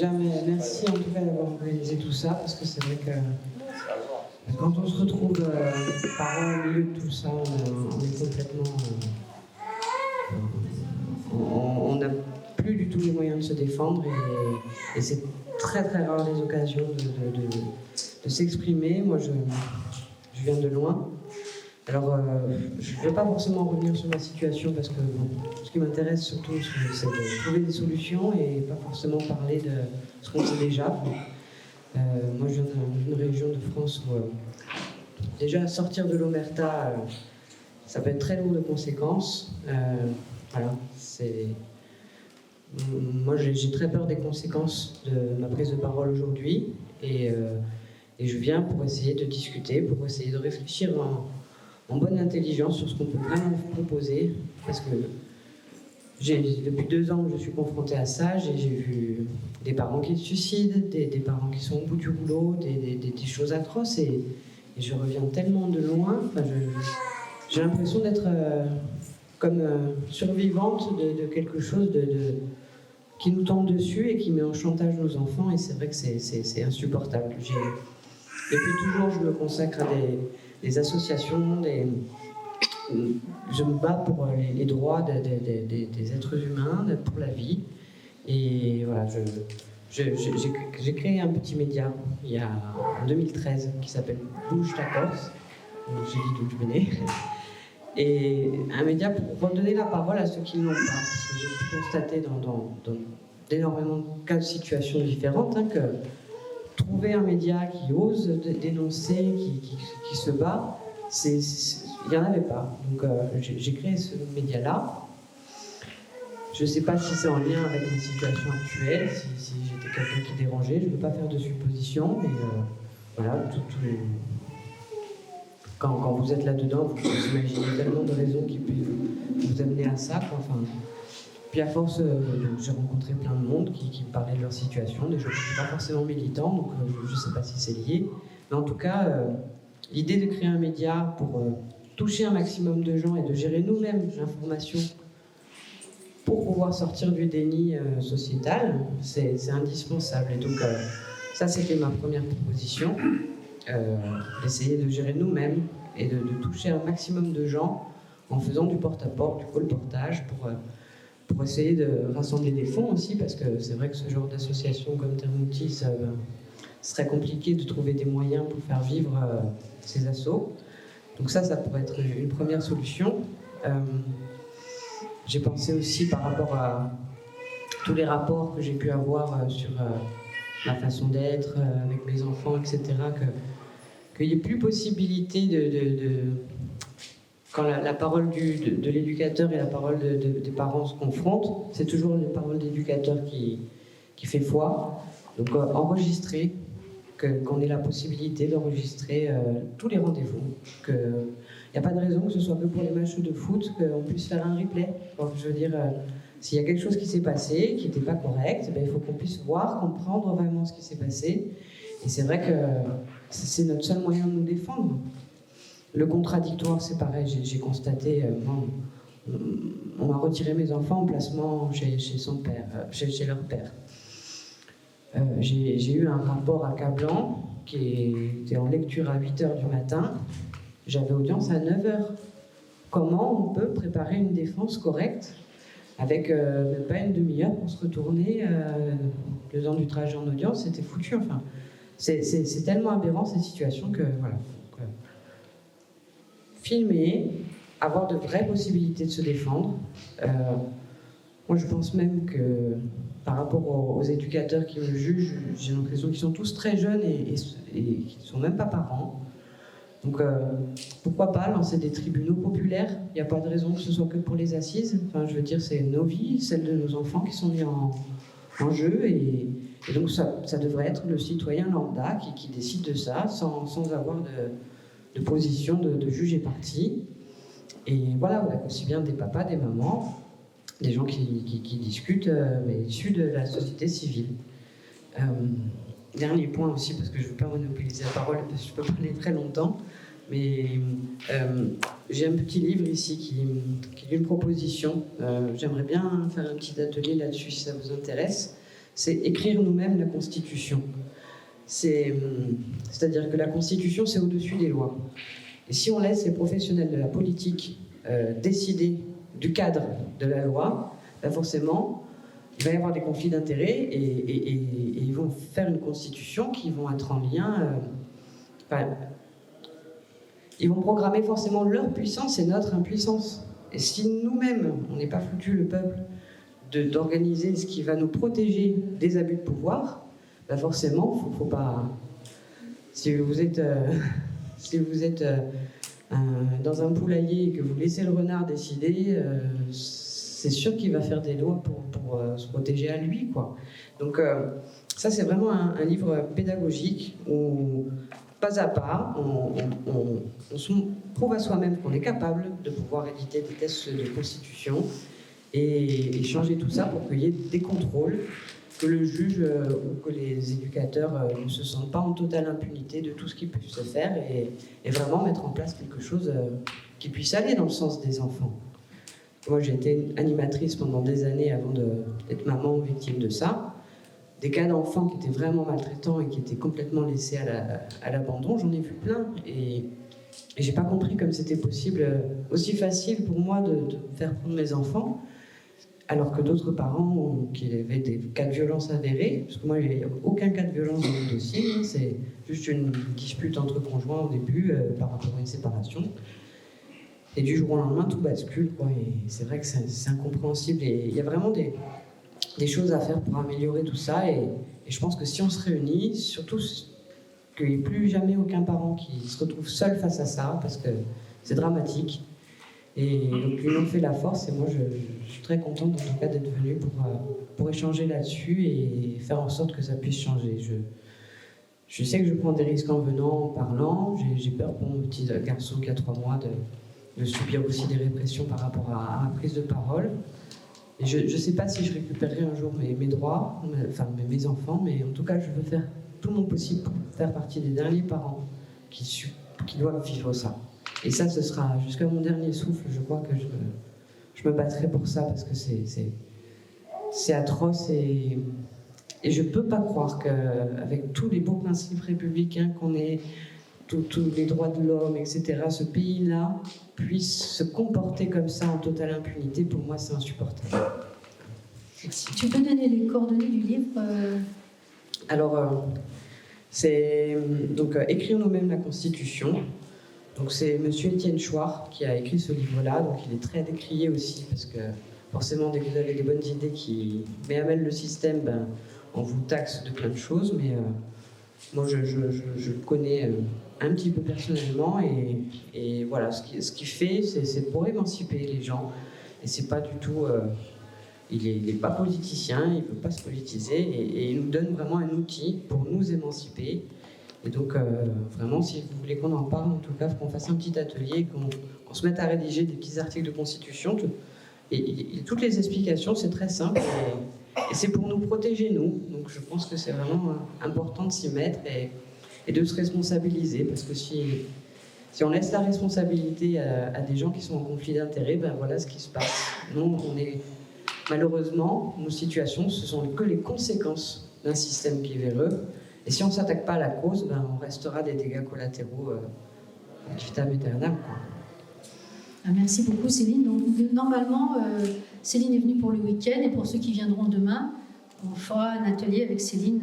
Déjà, merci en tout cas d'avoir organisé tout ça, parce que c'est vrai que quand on se retrouve parents au milieu de tout ça, on est complètement... on n'a plus du tout les moyens de se défendre et c'est très très rare les occasions de s'exprimer. Moi, je viens de loin. Alors, je ne vais pas forcément revenir sur ma situation parce que bon, ce qui m'intéresse surtout, c'est de trouver des solutions et pas forcément parler de ce qu'on sait déjà. Moi, je viens d'une région de France où déjà sortir de l'omerta, ça peut être très lourd de conséquences. Voilà, moi, j'ai très peur des conséquences de ma prise de parole aujourd'hui et je viens pour essayer de discuter, pour essayer de réfléchir en bonne intelligence sur ce qu'on peut vraiment vous proposer, parce que depuis 2 ans que je suis confrontée à ça, j'ai vu des parents qui se suicident, des parents qui sont au bout du rouleau, des choses atroces, et je reviens tellement de loin. Enfin, j'ai l'impression d'être comme survivante de quelque chose qui nous tombe dessus et qui met en chantage nos enfants, et c'est vrai que c'est insupportable. Depuis toujours, je me consacre à des associations, je me bats pour les droits des êtres humains, pour la vie. Et voilà, j'ai créé un petit média en 2013 qui s'appelle Bouge ta Corse. Donc, j'ai dit d'où je venais. Et un média pour redonner la parole à ceux qui ne l'ont pas. Parce que j'ai pu constater dans d'énormément de cas de situations différentes que trouver un média qui ose dénoncer, qui se bat, il n'y en avait pas. Donc j'ai créé ce média-là. Je ne sais pas si c'est en lien avec ma situation actuelle, si j'étais quelqu'un qui dérangeait. Je ne veux pas faire de suppositions, mais voilà, quand vous êtes là-dedans, vous imaginez tellement de raisons qui peuvent vous amener à ça. Enfin, puis à force, j'ai rencontré plein de monde qui me parlait de leur situation, des gens qui n'étaient pas forcément militants, donc je ne sais pas si c'est lié. Mais en tout cas, l'idée de créer un média pour toucher un maximum de gens et de gérer nous-mêmes l'information pour pouvoir sortir du déni sociétal, c'est indispensable. Et donc ça, c'était ma première proposition, essayer de gérer nous-mêmes et de toucher un maximum de gens en faisant du porte-à-porte, du colportage pour essayer de rassembler des fonds aussi, parce que c'est vrai que ce genre d'association comme Termouti, ce serait compliqué de trouver des moyens pour faire vivre ces assos. Donc ça pourrait être une première solution. J'ai pensé aussi par rapport à tous les rapports que j'ai pu avoir sur ma façon d'être avec mes enfants, etc., qu'il n'y ait plus possibilité quand la parole de l'éducateur et la parole des parents se confrontent, c'est toujours la parole de l'éducateur qui fait foi. Donc enregistrer, qu'on ait la possibilité d'enregistrer tous les rendez-vous. Il n'y a pas de raison que ce soit que pour les matchs de foot, qu'on puisse faire un replay. Donc, je veux dire, s'il y a quelque chose qui s'est passé, qui n'était pas correct, il faut qu'on puisse voir, comprendre vraiment ce qui s'est passé. Et c'est vrai que c'est notre seul moyen de nous défendre. Le contradictoire, c'est pareil, j'ai constaté, on m'a retiré mes enfants en placement chez son père, chez leur père. J'ai eu un rapport accablant qui était en lecture à 8h du matin. J'avais audience à 9h. Comment on peut préparer une défense correcte avec même pas une demi-heure pour se retourner le temps du trajet en audience? C'était foutu, enfin. C'est tellement aberrant cette situation que voilà. Filmer, avoir de vraies possibilités de se défendre. Moi, je pense même que par rapport aux éducateurs qui me jugent, j'ai l'impression qu'ils sont tous très jeunes et qui ne sont même pas parents. Donc, pourquoi pas lancer des tribunaux populaires? Il n'y a pas de raison que ce soit que pour les assises. Enfin, je veux dire, c'est nos vies, celles de nos enfants qui sont mis en jeu. Et donc, ça devrait être le citoyen lambda qui décide de ça, sans avoir de position de juge et parti. Et voilà, aussi bien des papas, des mamans, des gens qui discutent, mais issus de la société civile. Dernier point aussi, parce que je ne veux pas monopoliser la parole, parce que je peux parler très longtemps, mais j'ai un petit livre ici qui est une proposition. J'aimerais bien faire un petit atelier là-dessus si ça vous intéresse. c'est écrire nous-mêmes la Constitution. C'est-à-dire que la Constitution, c'est au-dessus des lois. Et si on laisse les professionnels de la politique décider du cadre de la loi, ben forcément, il va y avoir des conflits d'intérêts et ils vont faire une Constitution qui vont être en lien... ils vont programmer forcément leur puissance et notre impuissance. Et si nous-mêmes, on n'est pas foutu, le peuple, d'organiser ce qui va nous protéger des abus de pouvoir, ben forcément, faut pas... Si vous êtes, dans un poulailler et que vous laissez le renard décider, c'est sûr qu'il va faire des lois pour se protéger à lui, quoi. Donc ça, c'est vraiment un livre pédagogique où, pas à pas, on se prouve à soi-même qu'on est capable de pouvoir éditer des tests de constitution et changer tout ça pour qu'il y ait des contrôles, que le juge ou que les éducateurs ne se sentent pas en totale impunité de tout ce qui peut se faire et vraiment mettre en place quelque chose qui puisse aller dans le sens des enfants. Moi, j'ai été animatrice pendant des années avant d'être maman victime de ça. Des cas d'enfants qui étaient vraiment maltraitants et qui étaient complètement laissés à l'abandon, j'en ai vu plein. Et j'ai pas compris comme c'était possible, aussi facile pour moi de faire prendre mes enfants, alors que d'autres parents qui avaient des cas de violence avérés, parce que moi, il n'y a aucun cas de violence dans le dossier, hein, c'est juste une dispute entre conjoints au début par rapport à une séparation. Et du jour au lendemain, tout bascule, quoi. Et c'est vrai que c'est incompréhensible. Et il y a vraiment des choses à faire pour améliorer tout ça. Et je pense que si on se réunit, surtout qu'il n'y ait plus jamais aucun parent qui se retrouve seul face à ça, parce que c'est dramatique. Et donc l'union fait la force, et moi je suis très contente en tout cas d'être venue pour échanger là-dessus et faire en sorte que ça puisse changer. Je sais que je prends des risques en venant, en parlant. J'ai peur pour mon petit garçon qui a 3 mois de subir aussi des répressions par rapport à ma prise de parole. Et je ne sais pas si je récupérerai un jour mes droits, enfin mes enfants, mais en tout cas je veux faire tout mon possible pour faire partie des derniers parents qui doivent vivre ça. Et ça, ce sera jusqu'à mon dernier souffle, je crois que je me battrai pour ça, parce que c'est atroce et je ne peux pas croire qu'avec tous les beaux principes républicains qu'on ait, tous les droits de l'homme, etc., ce pays-là puisse se comporter comme ça en totale impunité. Pour moi, c'est insupportable. Merci. Tu peux donner les coordonnées du livre Alors, c'est donc Écrire nous-mêmes la Constitution. Donc c'est Monsieur Étienne Chouard qui a écrit ce livre-là, donc il est très décrié aussi, parce que forcément, dès que vous avez des bonnes idées qui méamènent le système, ben, on vous taxe de plein de choses, mais moi je le connais un petit peu personnellement, et voilà, ce qu'il fait, c'est pour émanciper les gens, et c'est pas du tout... il est pas politicien, il ne veut pas se politiser, et il nous donne vraiment un outil pour nous émanciper. Et donc, vraiment, si vous voulez qu'on en parle, en tout cas, qu'on fasse un petit atelier, qu'on se mette à rédiger des petits articles de constitution. Et toutes les explications, c'est très simple. Et c'est pour nous protéger, nous. Donc, je pense que c'est vraiment important de s'y mettre et de se responsabiliser. Parce que si on laisse la responsabilité à des gens qui sont en conflit d'intérêts, ben voilà ce qui se passe. Nous, malheureusement, nos situations, ce sont que les conséquences d'un système qui est véreux. Et si on ne s'attaque pas à la cause, ben on restera des dégâts collatéraux ad vitam aeternam. Merci beaucoup, Céline. Donc, normalement, Céline est venue pour le week-end, et pour ceux qui viendront demain, on fera un atelier avec Céline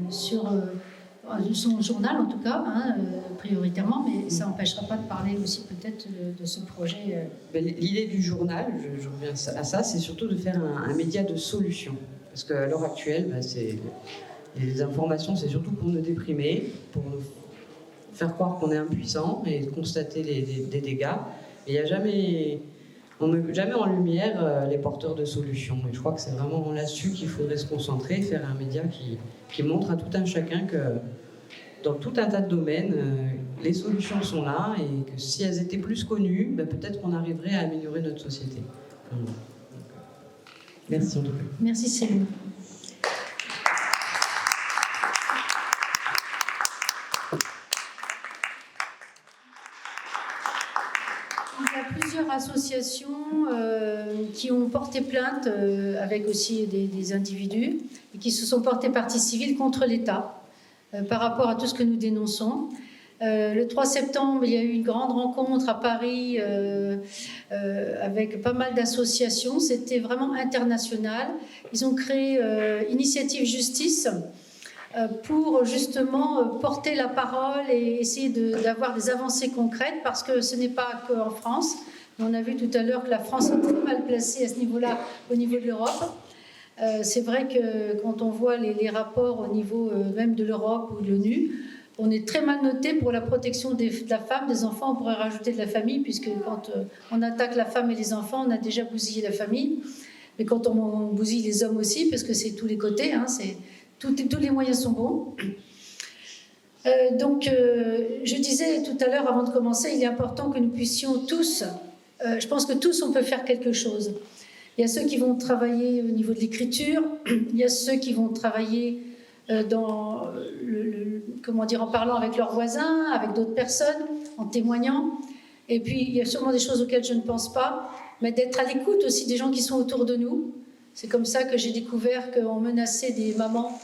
sur son journal, en tout cas, prioritairement, mais ça n'empêchera pas de parler aussi peut-être de ce projet. L'idée du journal, je reviens à ça, c'est surtout de faire un média de solution. Parce qu'à l'heure actuelle, les informations, c'est surtout pour nous déprimer, pour nous faire croire qu'on est impuissant et constater des dégâts. Et on ne met jamais en lumière les porteurs de solutions. Et je crois que c'est vraiment là-dessus qu'il faudrait se concentrer, faire un média qui montre à tout un chacun que dans tout un tas de domaines, les solutions sont là, et que si elles étaient plus connues, peut-être qu'on arriverait à améliorer notre société. Merci en tout cas. Merci Céline. Il y a plusieurs associations qui ont porté plainte avec aussi des individus et qui se sont portés partie civile contre l'État par rapport à tout ce que nous dénonçons. Le 3 septembre, il y a eu une grande rencontre à Paris avec pas mal d'associations. C'était vraiment international. Ils ont créé Initiative Justice pour justement porter la parole et essayer d'avoir des avancées concrètes, parce que ce n'est pas qu'en France. On a vu tout à l'heure que la France est très mal placée à ce niveau-là, au niveau de l'Europe. C'est vrai que quand on voit les rapports au niveau même de l'Europe ou de l'ONU, on est très mal noté pour la protection de la femme, des enfants. On pourrait rajouter de la famille, puisque quand on attaque la femme et les enfants, on a déjà bousillé la famille. Mais quand on bousille les hommes aussi, parce que c'est tous les côtés, hein, tous les moyens sont bons. Donc, je disais tout à l'heure, avant de commencer, il est important que nous puissions tous, je pense que tous, on peut faire quelque chose. Il y a ceux qui vont travailler au niveau de l'écriture, il y a ceux qui vont travailler en parlant avec leurs voisins, avec d'autres personnes, en témoignant. Et puis, il y a sûrement des choses auxquelles je ne pense pas, mais d'être à l'écoute aussi des gens qui sont autour de nous. C'est comme ça que j'ai découvert qu'on menaçait des mamans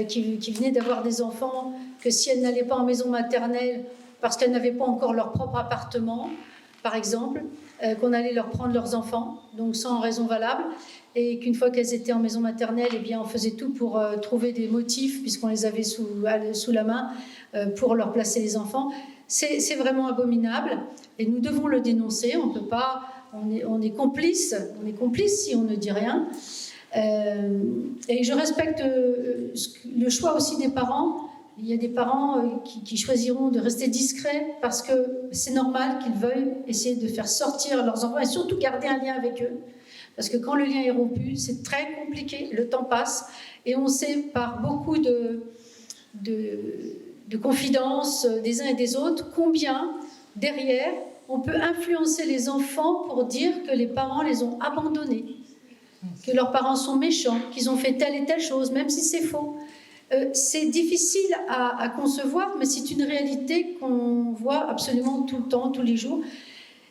qui venaient d'avoir des enfants, que si elles n'allaient pas en maison maternelle parce qu'elles n'avaient pas encore leur propre appartement, par exemple, qu'on allait leur prendre leurs enfants, donc sans raison valable, et qu'une fois qu'elles étaient en maison maternelle, eh bien, on faisait tout pour trouver des motifs, puisqu'on les avait sous la main, pour leur placer les enfants. C'est vraiment abominable, et nous devons le dénoncer. On peut pas, on est complice si on ne dit rien. Et je respecte le choix aussi des parents. Il y a des parents qui choisiront de rester discrets parce que c'est normal qu'ils veuillent essayer de faire sortir leurs enfants et surtout garder un lien avec eux. Parce que quand le lien est rompu, c'est très compliqué, le temps passe et on sait par beaucoup de confidences des uns et des autres combien derrière on peut influencer les enfants pour dire que les parents les ont abandonnés, que leurs parents sont méchants, qu'ils ont fait telle et telle chose, même si c'est faux. C'est difficile à concevoir, mais c'est une réalité qu'on voit absolument tout le temps, tous les jours.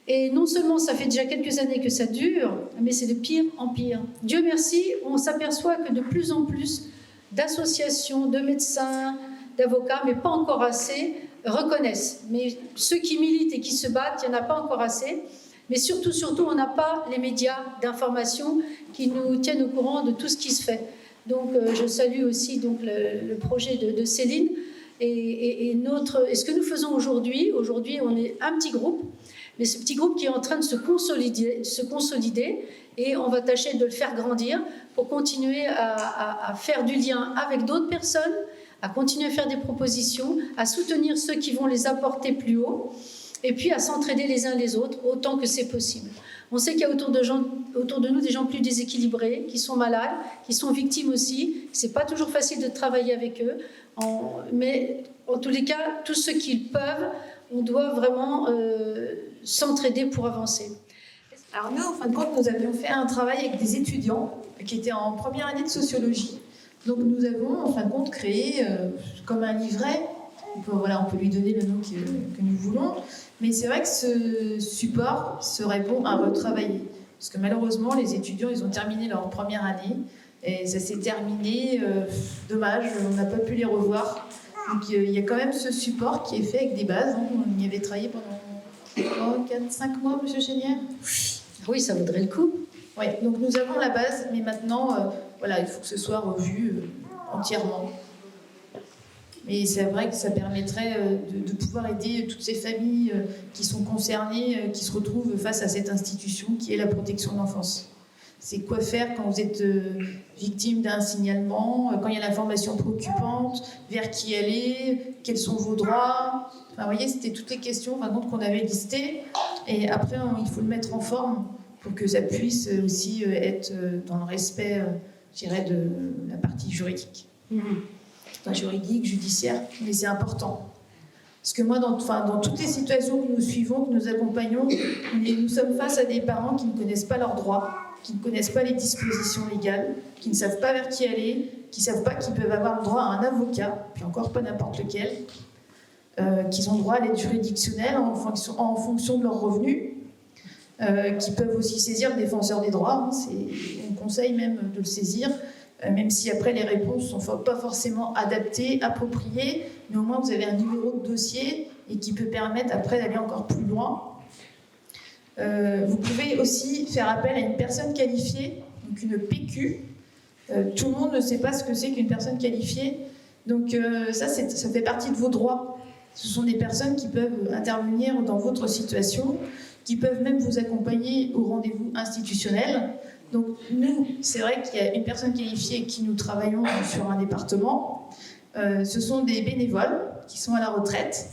Et non seulement ça fait déjà quelques années que ça dure, mais c'est de pire en pire. Dieu merci, on s'aperçoit que de plus en plus d'associations, de médecins, d'avocats, mais pas encore assez, reconnaissent. Mais ceux qui militent et qui se battent, il n'y en a pas encore assez. Mais surtout, on n'a pas les médias d'information qui nous tiennent au courant de tout ce qui se fait. Donc, je salue aussi donc, le projet de Céline et ce que nous faisons aujourd'hui. Aujourd'hui, on est un petit groupe, mais ce petit groupe qui est en train de se consolider et on va tâcher de le faire grandir pour continuer à faire du lien avec d'autres personnes, à continuer à faire des propositions, à soutenir ceux qui vont les apporter plus haut et puis à s'entraider les uns les autres autant que c'est possible. On sait qu'il y a autour de nous des gens plus déséquilibrés, qui sont malades, qui sont victimes aussi. C'est pas toujours facile de travailler avec eux, mais en tous les cas, tous ceux qui peuvent, on doit vraiment s'entraider pour avancer. Alors nous, en fin de compte, nous avions fait un travail avec des étudiants qui étaient en première année de sociologie. Donc nous avons, en fin de compte, créé comme un livret. On peut lui donner le nom que nous voulons. Mais c'est vrai que ce support serait bon à retravailler. Parce que malheureusement, les étudiants, ils ont terminé leur première année. Et ça s'est terminé, dommage, on n'a pas pu les revoir. Donc il y a quand même ce support qui est fait avec des bases. Hein. On y avait travaillé pendant 4-5 mois, monsieur Chénière. Oui, ça vaudrait le coup. Oui, donc nous avons la base, mais maintenant, il faut que ce soit revu entièrement. Et c'est vrai que ça permettrait de pouvoir aider toutes ces familles qui sont concernées, qui se retrouvent face à cette institution qui est la protection de l'enfance. C'est quoi faire quand vous êtes victime d'un signalement, quand il y a l'information préoccupante, vers qui aller, quels sont vos droits. Enfin, vous voyez, c'était toutes les questions qu'on avait listées. Et après, il faut le mettre en forme pour que ça puisse aussi être dans le respect, je dirais, de la partie juridique. Juridique, judiciaire, mais c'est important. Parce que moi, dans toutes les situations que nous suivons, que nous accompagnons, nous sommes face à des parents qui ne connaissent pas leurs droits, qui ne connaissent pas les dispositions légales, qui ne savent pas vers qui aller, qui ne savent pas qu'ils peuvent avoir le droit à un avocat, puis encore pas n'importe lequel, qu'ils ont droit à l'aide juridictionnelle en fonction de leurs revenus. qui peuvent aussi saisir le défenseur des droits. On conseille même de le saisir, même si après les réponses ne sont pas forcément adaptées, appropriées, mais au moins vous avez un numéro de dossier et qui peut permettre après d'aller encore plus loin. Vous pouvez aussi faire appel à une personne qualifiée, donc une PQ. Tout le monde ne sait pas ce que c'est qu'une personne qualifiée, donc ça fait partie de vos droits. Ce sont des personnes qui peuvent intervenir dans votre situation, qui peuvent même vous accompagner au rendez-vous institutionnel. Donc nous, c'est vrai qu'il y a une personne qualifiée qui nous travaillons sur un département. Ce sont des bénévoles qui sont à la retraite.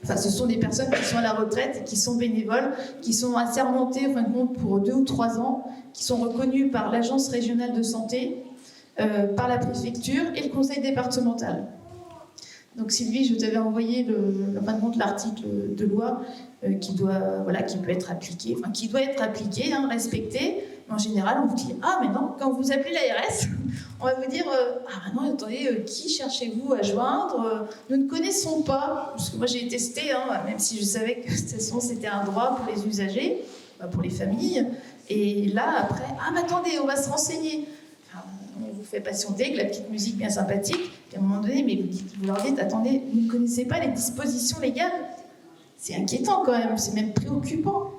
Enfin, ce sont des personnes qui sont à la retraite et qui sont bénévoles, qui sont assermentées en fin de compte pour 2 ou 3 ans, qui sont reconnues par l'Agence régionale de santé, par la préfecture et le conseil départemental. Donc Sylvie, je t'avais envoyé en fin de compte l'article de loi qui peut être appliqué, respecté. En général, on vous dit « Ah, mais non, quand vous appelez l'ARS, on va vous dire « Ah, non, attendez, qui cherchez-vous à joindre ? Nous ne connaissons pas. » Parce que moi, j'ai testé, même si je savais que de toute façon, c'était un droit pour les usagers, pour les familles. Et là, après, « Ah, mais attendez, on va se renseigner. » On vous fait patienter avec la petite musique bien sympathique. Puis à un moment donné, mais vous leur dites « Attendez, vous ne connaissez pas les dispositions légales ?» C'est inquiétant quand même, c'est même préoccupant.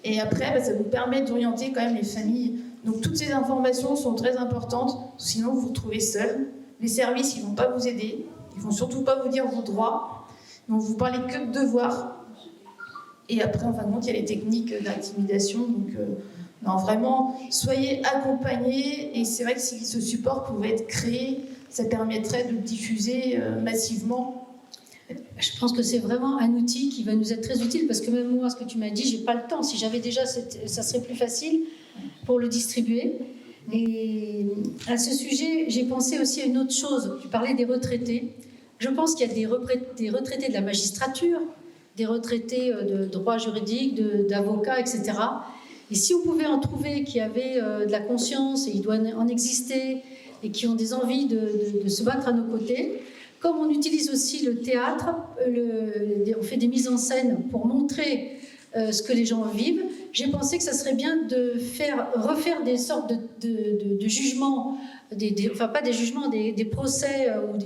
Et après, ça vous permet d'orienter quand même les familles. Donc toutes ces informations sont très importantes, sinon vous vous retrouvez seul. Les services, ils ne vont pas vous aider, ils ne vont surtout pas vous dire vos droits, ils vont vous parler que de devoirs. Et après, en fin de compte, il y a les techniques d'intimidation. Donc non, vraiment, soyez accompagnés. Et c'est vrai que si ce support pouvait être créé, ça permettrait de le diffuser massivement. Je pense que c'est vraiment un outil qui va nous être très utile parce que même moi, ce que tu m'as dit, j'ai pas le temps. Si j'avais déjà, ça serait plus facile pour le distribuer. Et à ce sujet, j'ai pensé aussi à une autre chose. Tu parlais des retraités. Je pense qu'il y a des retraités de la magistrature, des retraités de droit juridique, d'avocats, etc. Et si on pouvait en trouver qui avaient de la conscience, et il doit en exister, et qui ont des envies de se battre à nos côtés. Comme on utilise aussi le théâtre, on fait des mises en scène pour montrer ce que les gens vivent, j'ai pensé que ça serait bien de refaire des sortes de jugements, enfin pas des jugements, des procès ou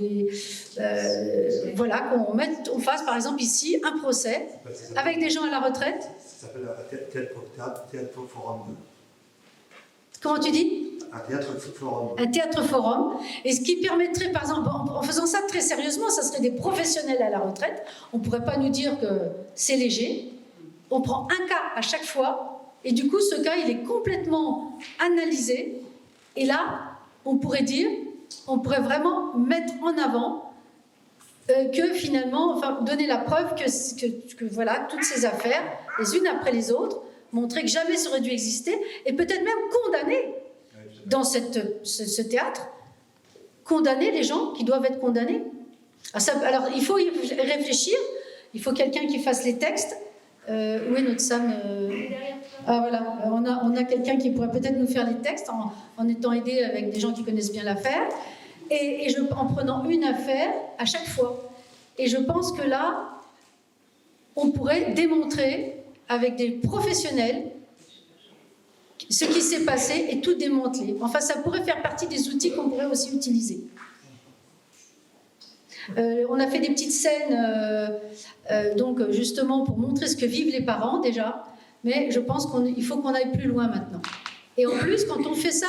qu'on fasse par exemple ici un procès avec des gens à la retraite. Ça s'appelle un théâtre forum. Comment tu dis ? Un théâtre forum. Un théâtre forum. Et ce qui permettrait, par exemple, en faisant ça très sérieusement, ça serait des professionnels à la retraite. On ne pourrait pas nous dire que c'est léger. On prend un cas à chaque fois. Et du coup, ce cas, il est complètement analysé. Et là, on pourrait vraiment mettre en avant que finalement, enfin, donner la preuve que voilà, toutes ces affaires, les unes après les autres, montrer que jamais ça aurait dû exister et peut-être même condamner dans ce théâtre, condamner les gens qui doivent être condamnés. Alors, il faut y réfléchir, il faut quelqu'un qui fasse les textes. Où est notre Sam Ah voilà, on a quelqu'un qui pourrait peut-être nous faire les textes en étant aidé avec des gens qui connaissent bien l'affaire, en prenant une affaire à chaque fois. Et je pense que là, on pourrait démontrer avec des professionnels ce qui s'est passé et tout démanteler. Enfin, ça pourrait faire partie des outils qu'on pourrait aussi utiliser. On a fait des petites scènes, donc justement pour montrer ce que vivent les parents déjà, mais je pense qu'il faut qu'on aille plus loin maintenant. Et en plus, quand on fait ça,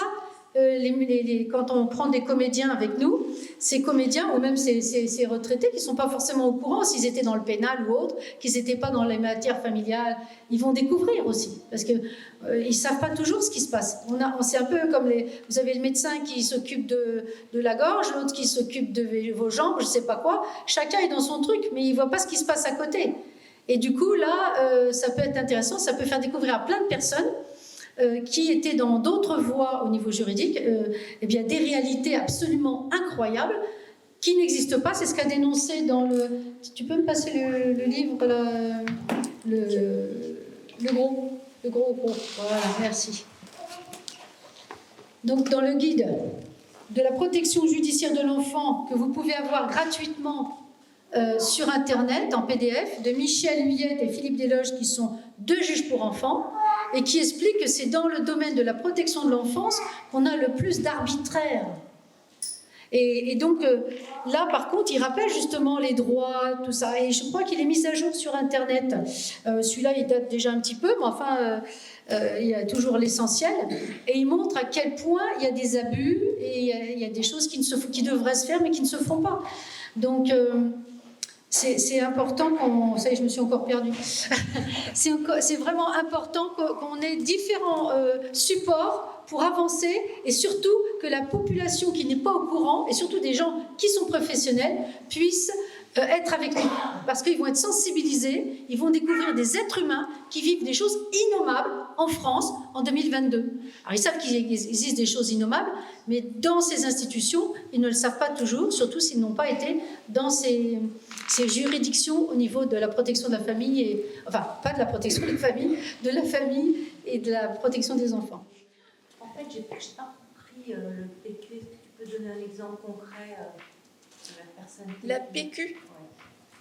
quand on prend des comédiens avec nous, ces comédiens ou même ces retraités qui ne sont pas forcément au courant s'ils étaient dans le pénal ou autre, qu'ils n'étaient pas dans les matières familiales, ils vont découvrir aussi parce qu'ils ne savent pas toujours ce qui se passe. C'est un peu comme vous avez le médecin qui s'occupe de la gorge, l'autre qui s'occupe de vos jambes, je ne sais pas quoi. Chacun est dans son truc, mais il ne voit pas ce qui se passe à côté. Et du coup, là, ça peut être intéressant, ça peut faire découvrir à plein de personnes qui étaient dans d'autres voies au niveau juridique, eh bien, des réalités absolument incroyables qui n'existent pas. C'est ce qu'a dénoncé dans le... Tu peux me passer le livre, le gros. Voilà, merci. Donc, dans le guide de la protection judiciaire de l'enfant que vous pouvez avoir gratuitement sur Internet, en PDF, de Michel Huyette et Philippe Desloges, qui sont de juges pour enfants et qui explique que c'est dans le domaine de la protection de l'enfance qu'on a le plus d'arbitraire. Et donc là, par contre, il rappelle justement les droits, tout ça. Et je crois qu'il est mis à jour sur Internet. Celui-là, il date déjà un petit peu, mais enfin, il y a toujours l'essentiel. Et il montre à quel point il y a des abus et il y a des choses qui devraient se faire, mais qui ne se font pas. Donc, c'est important qu'on... Ça y est, je me suis encore perdue. C'est vraiment important qu'on ait différents supports pour avancer et surtout que la population qui n'est pas au courant et surtout des gens qui sont professionnels puissent être avec nous parce qu'ils vont être sensibilisés, ils vont découvrir des êtres humains qui vivent des choses innommables en France en 2022. Alors ils savent qu'il existe des choses innommables, mais dans ces institutions, ils ne le savent pas toujours, surtout s'ils n'ont pas été dans ces juridictions au niveau de la protection de la famille, et, enfin pas de la protection de la famille et de la protection des enfants. En fait, j'ai pas compris le PQ. Est-ce que tu peux donner un exemple concret de la personne qui... La PQ.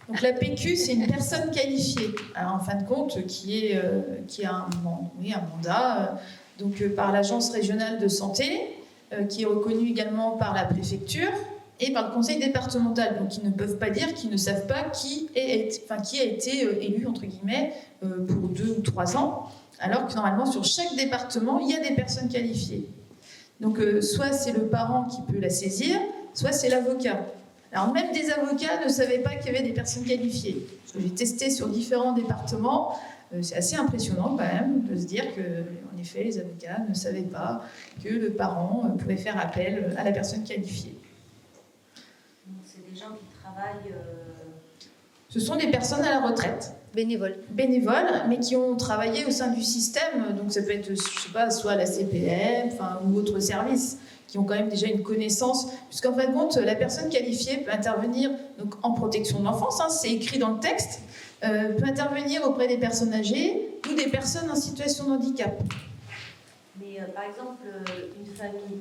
Donc la PQ, c'est une personne qualifiée, alors, en fin de compte, qui a un mandat par l'Agence régionale de santé, qui est reconnue également par la préfecture et par le conseil départemental. Donc ils ne peuvent pas dire qu'ils ne savent pas qui a été élu, entre guillemets, pour 2 ou 3 ans. Alors que normalement, sur chaque département, il y a des personnes qualifiées. Donc, soit c'est le parent qui peut la saisir, soit c'est l'avocat. Alors, même des avocats ne savaient pas qu'il y avait des personnes qualifiées. Parce que j'ai testé sur différents départements. C'est assez impressionnant, quand même, de se dire que, en effet, les avocats ne savaient pas que le parent pouvait faire appel à la personne qualifiée. Donc, c'est des gens qui travaillent... Ce sont des personnes à la retraite. Bénévoles, mais qui ont travaillé au sein du système, donc ça peut être, je sais pas, soit la CPM, ou autre service, qui ont quand même déjà une connaissance, puisqu'en fin de compte, la personne qualifiée peut intervenir donc, en protection de l'enfance, c'est écrit dans le texte, peut intervenir auprès des personnes âgées ou des personnes en situation de handicap. Mais par exemple, une famille,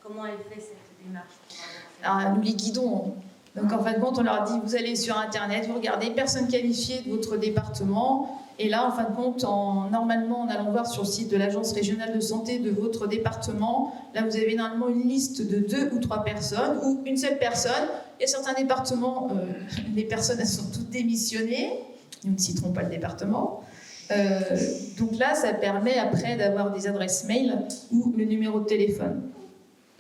comment elle fait cette démarche pour Alors, nous les guidons. Donc en fin de compte, on leur dit, vous allez sur Internet, vous regardez personnes qualifiées de votre département, et là, en fin de compte, normalement, en allant voir sur le site de l'Agence régionale de santé de votre département, là, vous avez normalement une liste de 2 ou 3 personnes, ou une seule personne. Il y a certains départements, les personnes, elles sont toutes démissionnées, nous ne citerons pas le département. Donc là, ça permet après d'avoir des adresses mail ou le numéro de téléphone.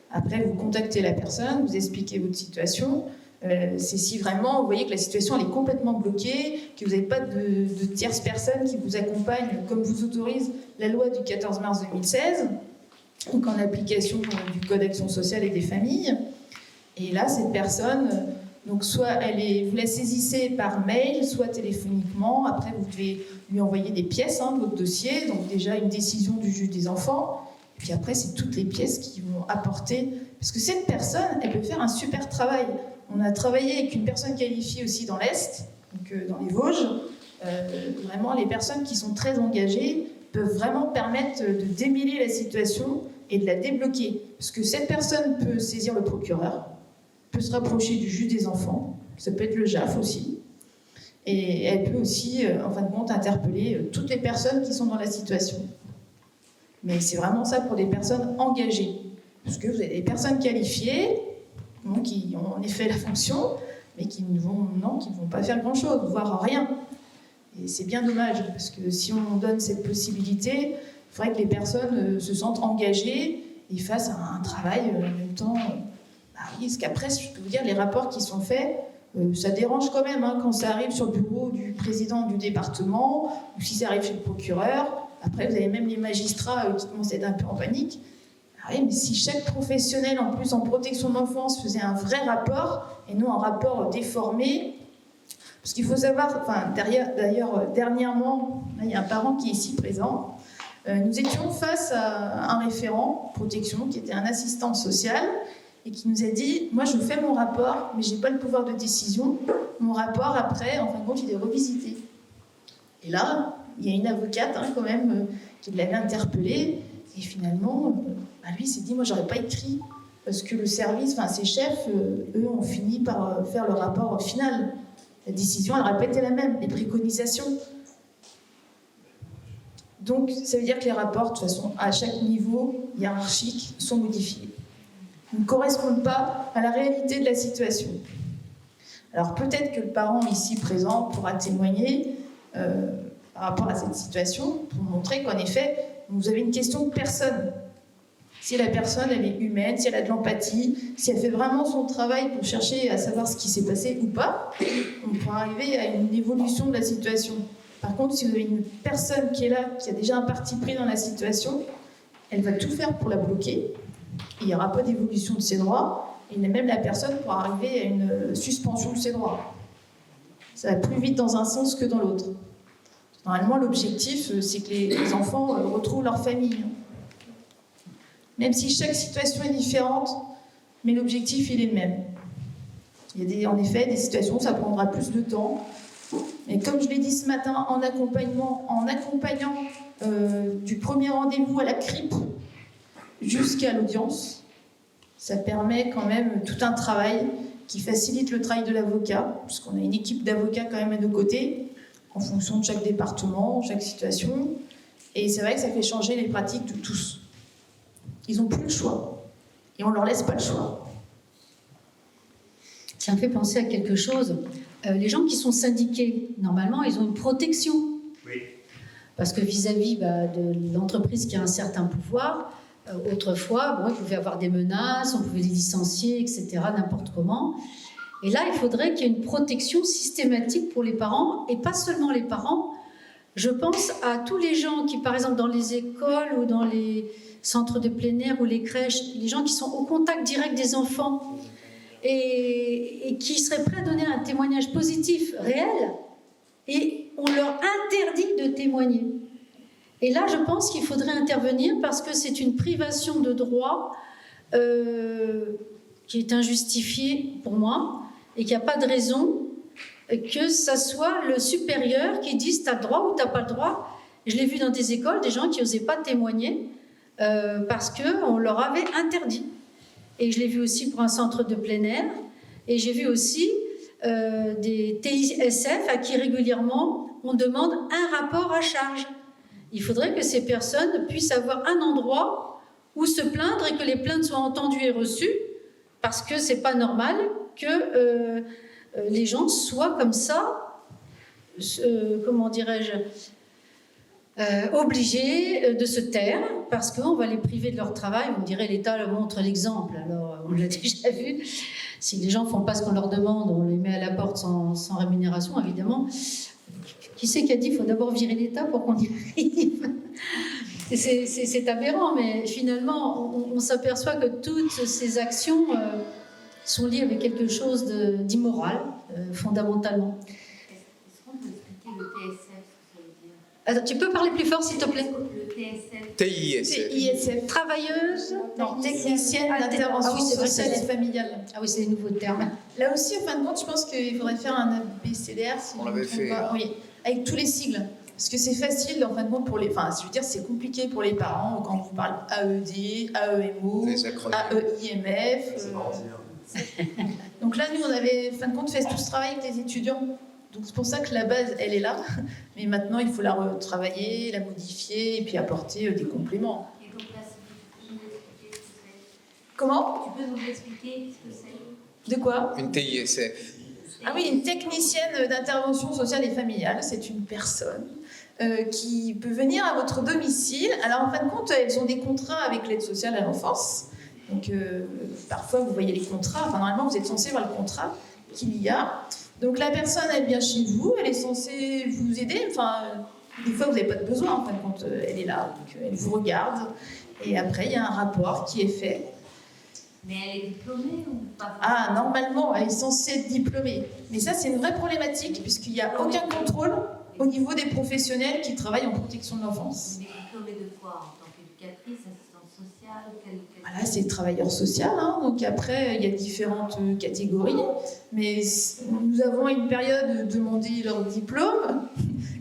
Après, vous contactez la personne, vous expliquez votre situation. C'est si vraiment vous voyez que la situation elle est complètement bloquée, que vous n'avez pas de tierces personnes qui vous accompagnent comme vous autorise la loi du 14 mars 2016, donc en application du Code d'action sociale et des familles. Et là, cette personne, donc soit vous la saisissez par mail, soit téléphoniquement. Après, vous devez lui envoyer des pièces de votre dossier, donc déjà une décision du juge des enfants. Et puis après, c'est toutes les pièces qui vont apporter, parce que cette personne, elle peut faire un super travail. On a travaillé avec une personne qualifiée aussi dans l'Est, donc dans les Vosges. Vraiment, les personnes qui sont très engagées peuvent vraiment permettre de démêler la situation et de la débloquer. Parce que cette personne peut saisir le procureur, peut se rapprocher du juge des enfants, ça peut être le JAF aussi, et elle peut aussi, en fin de compte, interpeller toutes les personnes qui sont dans la situation. Mais c'est vraiment ça pour des personnes engagées. Parce que vous avez des personnes qualifiées, qui ont en effet la fonction, mais qui ne vont pas faire grand-chose, voire rien. Et c'est bien dommage, parce que si on donne cette possibilité, il faudrait que les personnes se sentent engagées et fassent un travail en même temps. Oui, parce qu'après, je peux vous dire, les rapports qui sont faits, ça dérange quand même, quand ça arrive sur le bureau du président du département, ou si ça arrive chez le procureur. Après, vous avez même les magistrats qui commencent à être un peu en panique. Oui, mais si chaque professionnel, en plus en protection de l'enfance, faisait un vrai rapport, et non un rapport déformé, parce qu'il faut savoir, d'ailleurs, dernièrement, là, il y a un parent qui est ici présent, nous étions face à un référent protection, qui était un assistant social, et qui nous a dit, moi je fais mon rapport, mais je n'ai pas le pouvoir de décision, mon rapport après, en fin de compte, il est revisité. Et là, il y a une avocate quand même, qui l'avait interpellé, et finalement, lui s'est dit, moi j'aurais pas écrit, parce que le service, ses chefs, eux ont fini par faire le rapport final. La décision, elle n'aurait pas été la même, les préconisations. Donc, ça veut dire que les rapports, de toute façon, à chaque niveau hiérarchique, sont modifiés. Ils ne correspondent pas à la réalité de la situation. Alors, peut-être que le parent ici présent pourra témoigner par rapport à cette situation pour montrer qu'en effet, vous avez une question de personne. Si la personne, elle est humaine, si elle a de l'empathie, si elle fait vraiment son travail pour chercher à savoir ce qui s'est passé ou pas, on pourra arriver à une évolution de la situation. Par contre, si vous avez une personne qui est là, qui a déjà un parti pris dans la situation, elle va tout faire pour la bloquer. Il n'y aura pas d'évolution de ses droits, et même la personne pourra arriver à une suspension de ses droits. Ça va plus vite dans un sens que dans l'autre. Normalement, l'objectif, c'est que les enfants retrouvent leur famille. Même si chaque situation est différente, mais l'objectif, il est le même. Il y a en effet des situations où ça prendra plus de temps. Mais comme je l'ai dit ce matin, en accompagnant du premier rendez-vous à la CRIP jusqu'à l'audience, ça permet quand même tout un travail qui facilite le travail de l'avocat, puisqu'on a une équipe d'avocats quand même à nos côtés, en fonction de chaque département, chaque situation. Et c'est vrai que ça fait changer les pratiques de tous. Ils n'ont plus le choix. Et on ne leur laisse pas le choix. Ça me fait penser à quelque chose. Les gens qui sont syndiqués, normalement, ils ont une protection. Oui. Parce que vis-à-vis de l'entreprise qui a un certain pouvoir, autrefois, il pouvait y avoir des menaces, on pouvait les licencier, etc., n'importe comment. Et là, il faudrait qu'il y ait une protection systématique pour les parents, et pas seulement les parents. Je pense à tous les gens qui, par exemple, dans les écoles ou dans les centres de plein air ou les crèches, les gens qui sont au contact direct des enfants et qui seraient prêts à donner un témoignage positif, réel, et on leur interdit de témoigner. Et là, je pense qu'il faudrait intervenir parce que c'est une privation de droit qui est injustifiée pour moi et qu'il n'y a pas de raison que ça soit le supérieur qui dise t'as le droit ou t'as pas le droit. Je l'ai vu dans des écoles, des gens qui n'osaient pas témoigner parce qu'on leur avait interdit. Et je l'ai vu aussi pour un centre de plein air. Et j'ai vu aussi des TISF à qui régulièrement on demande un rapport à charge. Il faudrait que ces personnes puissent avoir un endroit où se plaindre et que les plaintes soient entendues et reçues, parce que c'est pas normal que les gens soient comme ça, comment dirais-je, obligés de se taire, parce qu'on va les priver de leur travail. On dirait l'État leur montre l'exemple. Alors, on l'a déjà vu. Si les gens ne font pas ce qu'on leur demande, on les met à la porte sans rémunération, évidemment. Qui c'est qui a dit qu'il faut d'abord virer l'État pour qu'on y arrive? C'est aberrant, mais finalement, on s'aperçoit que toutes ces actions sont liées avec quelque chose d'immoral, fondamentalement. Est-ce qu'on peut expliquer le TSF, ce que ça veut dire? Attends, tu peux parler plus fort, s'il te plaît? Le TSF. TISF. Travailleuse? Non, technicienne d'intervention sociale et familiale. Ah oui, c'est les nouveaux termes. Là aussi, en fin de compte, je pense qu'il faudrait faire un ABCDR, si On je ne me l'avait trompe fait. pas. Oui, avec tous les sigles. Parce que c'est facile, en fin de compte, pour les... Enfin, je veux dire, c'est compliqué pour les parents quand on vous parle AED, AEMO, Les acronymes. AEIMF. C'est marrant, hein. Donc là, nous, on avait, en fin de compte, fait tout ce travail avec les étudiants. Donc c'est pour ça que la base, elle est là. Mais maintenant, il faut la retravailler, la modifier et puis apporter des compléments. Et donc là, tu peux nous expliquer ce que c'est? Comment? Tu peux nous expliquer ce que c'est? De quoi? Une TISF. Ah oui, une technicienne d'intervention sociale et familiale. C'est une personne qui peut venir à votre domicile. Alors, en fin de compte, elles ont des contrats avec l'aide sociale à l'enfance. Donc, parfois, vous voyez les contrats. Enfin, normalement, vous êtes censé voir le contrat qu'il y a. Donc, la personne, elle vient chez vous. Elle est censée vous aider. Enfin, des fois, vous n'avez pas de besoin. En fin de compte, elle est là. Donc, elle vous regarde. Et après, il y a un rapport qui est fait. Mais elle est diplômée ou pas? Ah, normalement, elle est censée être diplômée. Mais ça, c'est une vraie problématique, puisqu'il n'y a aucun contrôle au niveau des professionnels qui travaillent en protection de l'enfance. Mais diplômée de quoi? En tant qu'éducatrice, assistante sociale? Voilà, c'est travailleur social, hein. Donc après, il y a différentes catégories. Mais nous avons à une période demandé leur diplôme.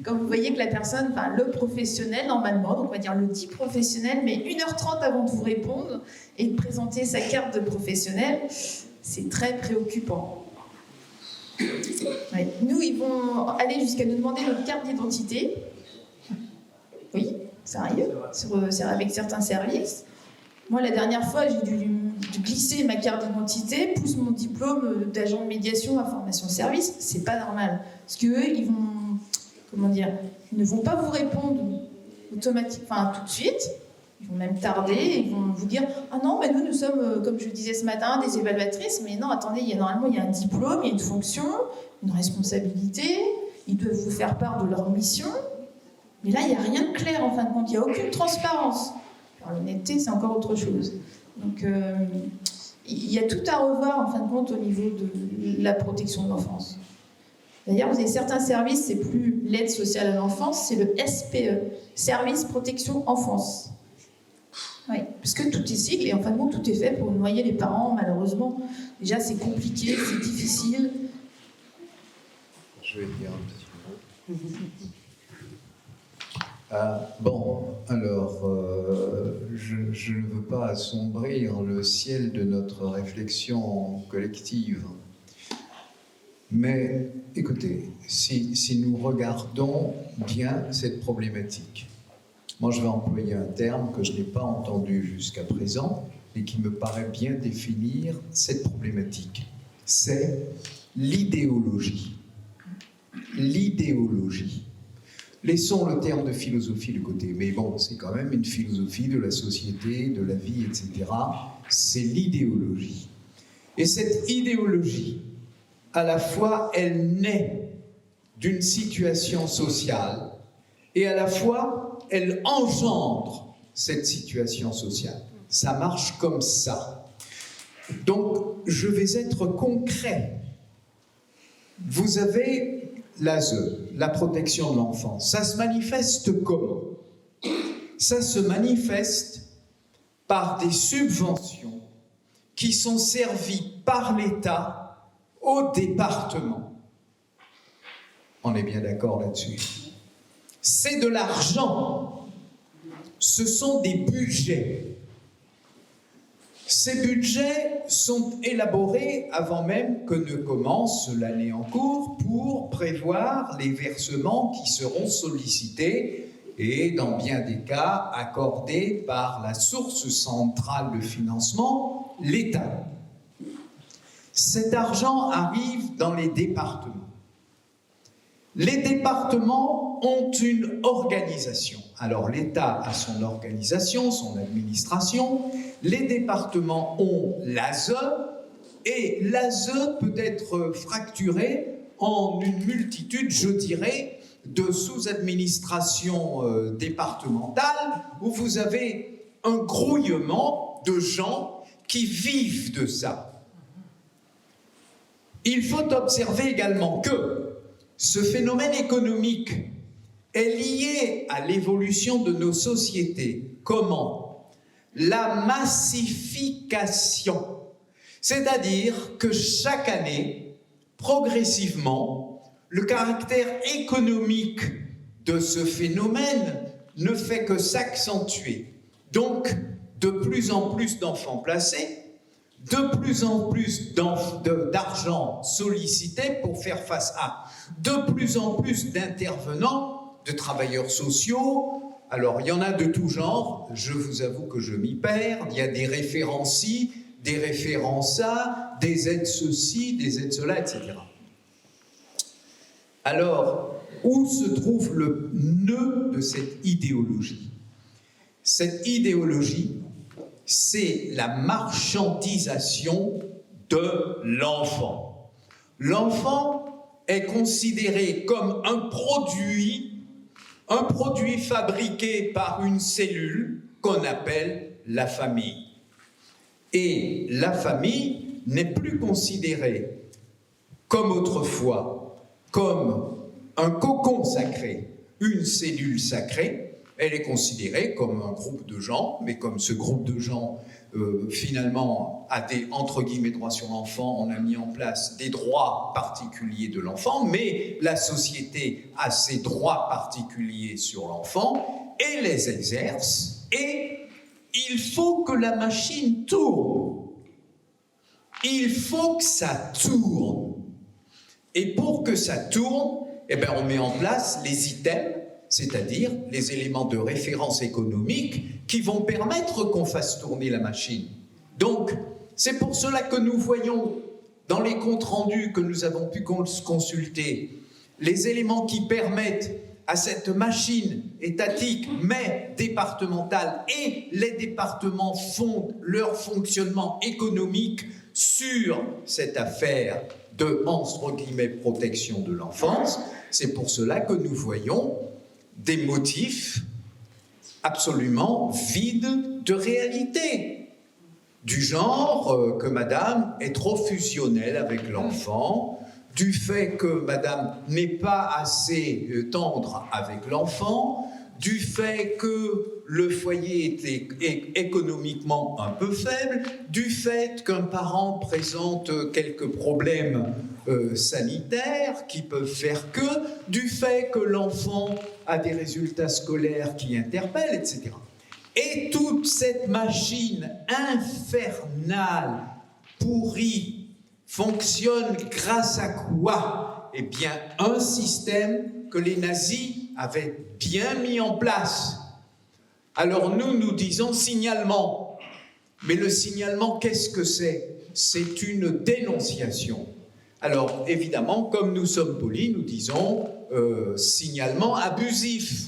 Comme vous voyez que la personne, enfin le professionnel normalement, donc on va dire le dit professionnel, mais 1h30 avant de vous répondre et de présenter sa carte de professionnel, c'est très préoccupant. Ouais. Nous, ils vont aller jusqu'à nous demander notre carte d'identité. Oui. Ça arrive avec certains services. Moi, la dernière fois, j'ai dû glisser ma carte d'identité plus mon diplôme d'agent de médiation à formation service. C'est pas normal. Parce qu'eux, ils ne vont pas vous répondre automatiquement, tout de suite. Ils vont même tarder, ils vont vous dire « Ah non, mais nous sommes, comme je le disais ce matin, des évaluatrices. Mais non, attendez, normalement, il y a un diplôme, il y a une fonction, une responsabilité. Ils peuvent vous faire part de leur mission. Mais là, il n'y a rien de clair, en fin de compte. Il n'y a aucune transparence. Alors, l'honnêteté, c'est encore autre chose. Donc, il y a tout à revoir, en fin de compte, au niveau de la protection de l'enfance. D'ailleurs, vous avez certains services, c'est plus l'aide sociale à l'enfance, c'est le SPE, Service Protection Enfance. Oui, parce que tout est sigle et en fin de compte, tout est fait pour noyer les parents, malheureusement. Déjà, c'est compliqué, c'est difficile. Je vais dire un petit mot. Bon, alors, je ne veux pas assombrir le ciel de notre réflexion collective. Mais écoutez, si nous regardons bien cette problématique, moi je vais employer un terme que je n'ai pas entendu jusqu'à présent et qui me paraît bien définir cette problématique. C'est l'idéologie. L'idéologie. Laissons le terme de philosophie de côté, mais bon, c'est quand même une philosophie de la société, de la vie, etc. C'est l'idéologie. Et cette idéologie, à la fois, elle naît d'une situation sociale et à la fois, elle engendre cette situation sociale. Ça marche comme ça. Donc, je vais être concret. Vous avez l'ASE, la protection de l'enfance. Ça se manifeste comment? Ça se manifeste par des subventions qui sont servies par l'État au département. On est bien d'accord là-dessus. C'est de l'argent. Ce sont des budgets. Ces budgets sont élaborés avant même que ne commence l'année en cours pour prévoir les versements qui seront sollicités et, dans bien des cas, accordés par la source centrale de financement, l'État. Cet argent arrive dans les départements. Les départements ont une organisation. Alors l'État a son organisation, son administration. Les départements ont l'ASE et l'ASE peut être fracturé en une multitude, je dirais, de sous-administrations départementales où vous avez un grouillement de gens qui vivent de ça. Il faut observer également que ce phénomène économique est lié à l'évolution de nos sociétés. Comment? La massification. C'est-à-dire que chaque année, progressivement, le caractère économique de ce phénomène ne fait que s'accentuer. Donc, de plus en plus d'enfants placés, de plus en plus d'argent sollicité pour faire face à de plus en plus d'intervenants, de travailleurs sociaux. Alors, il y en a de tout genre, je vous avoue que je m'y perds. Il y a des référencis, des référençats, des aides ceci, des aides cela, etc. Alors, où se trouve le nœud de cette idéologie? Cette idéologie, c'est la marchandisation de l'enfant. L'enfant est considéré comme un produit fabriqué par une cellule qu'on appelle la famille. Et la famille n'est plus considérée comme autrefois, comme un cocon sacré, une cellule sacrée. Elle est considérée comme un groupe de gens, mais comme ce groupe de gens, finalement, a des, entre guillemets, droits sur l'enfant, on a mis en place des droits particuliers de l'enfant, mais la société a ses droits particuliers sur l'enfant et les exerce, et il faut que la machine tourne. Il faut que ça tourne. Et pour que ça tourne, eh bien, on met en place les items c'est-à-dire les éléments de référence économique qui vont permettre qu'on fasse tourner la machine. Donc, c'est pour cela que nous voyons dans les comptes rendus que nous avons pu consulter les éléments qui permettent à cette machine étatique, mais départementale, et les départements fondent leur fonctionnement économique sur cette affaire de, entre guillemets, protection de l'enfance. C'est pour cela que nous voyons des motifs absolument vides de réalité, du genre que madame est trop fusionnelle avec l'enfant, du fait que madame n'est pas assez tendre avec l'enfant, du fait que le foyer est économiquement un peu faible, du fait qu'un parent présente quelques problèmes sanitaires qui peuvent faire que, du fait que l'enfant a des résultats scolaires qui interpellent, etc. Et toute cette machine infernale, pourrie, fonctionne grâce à quoi? Eh bien, un système que les nazis avaient bien mis en place. Alors nous disons signalement. Mais le signalement, qu'est-ce que c'est? C'est une dénonciation. Alors, évidemment, comme nous sommes polis, nous disons signalement abusif.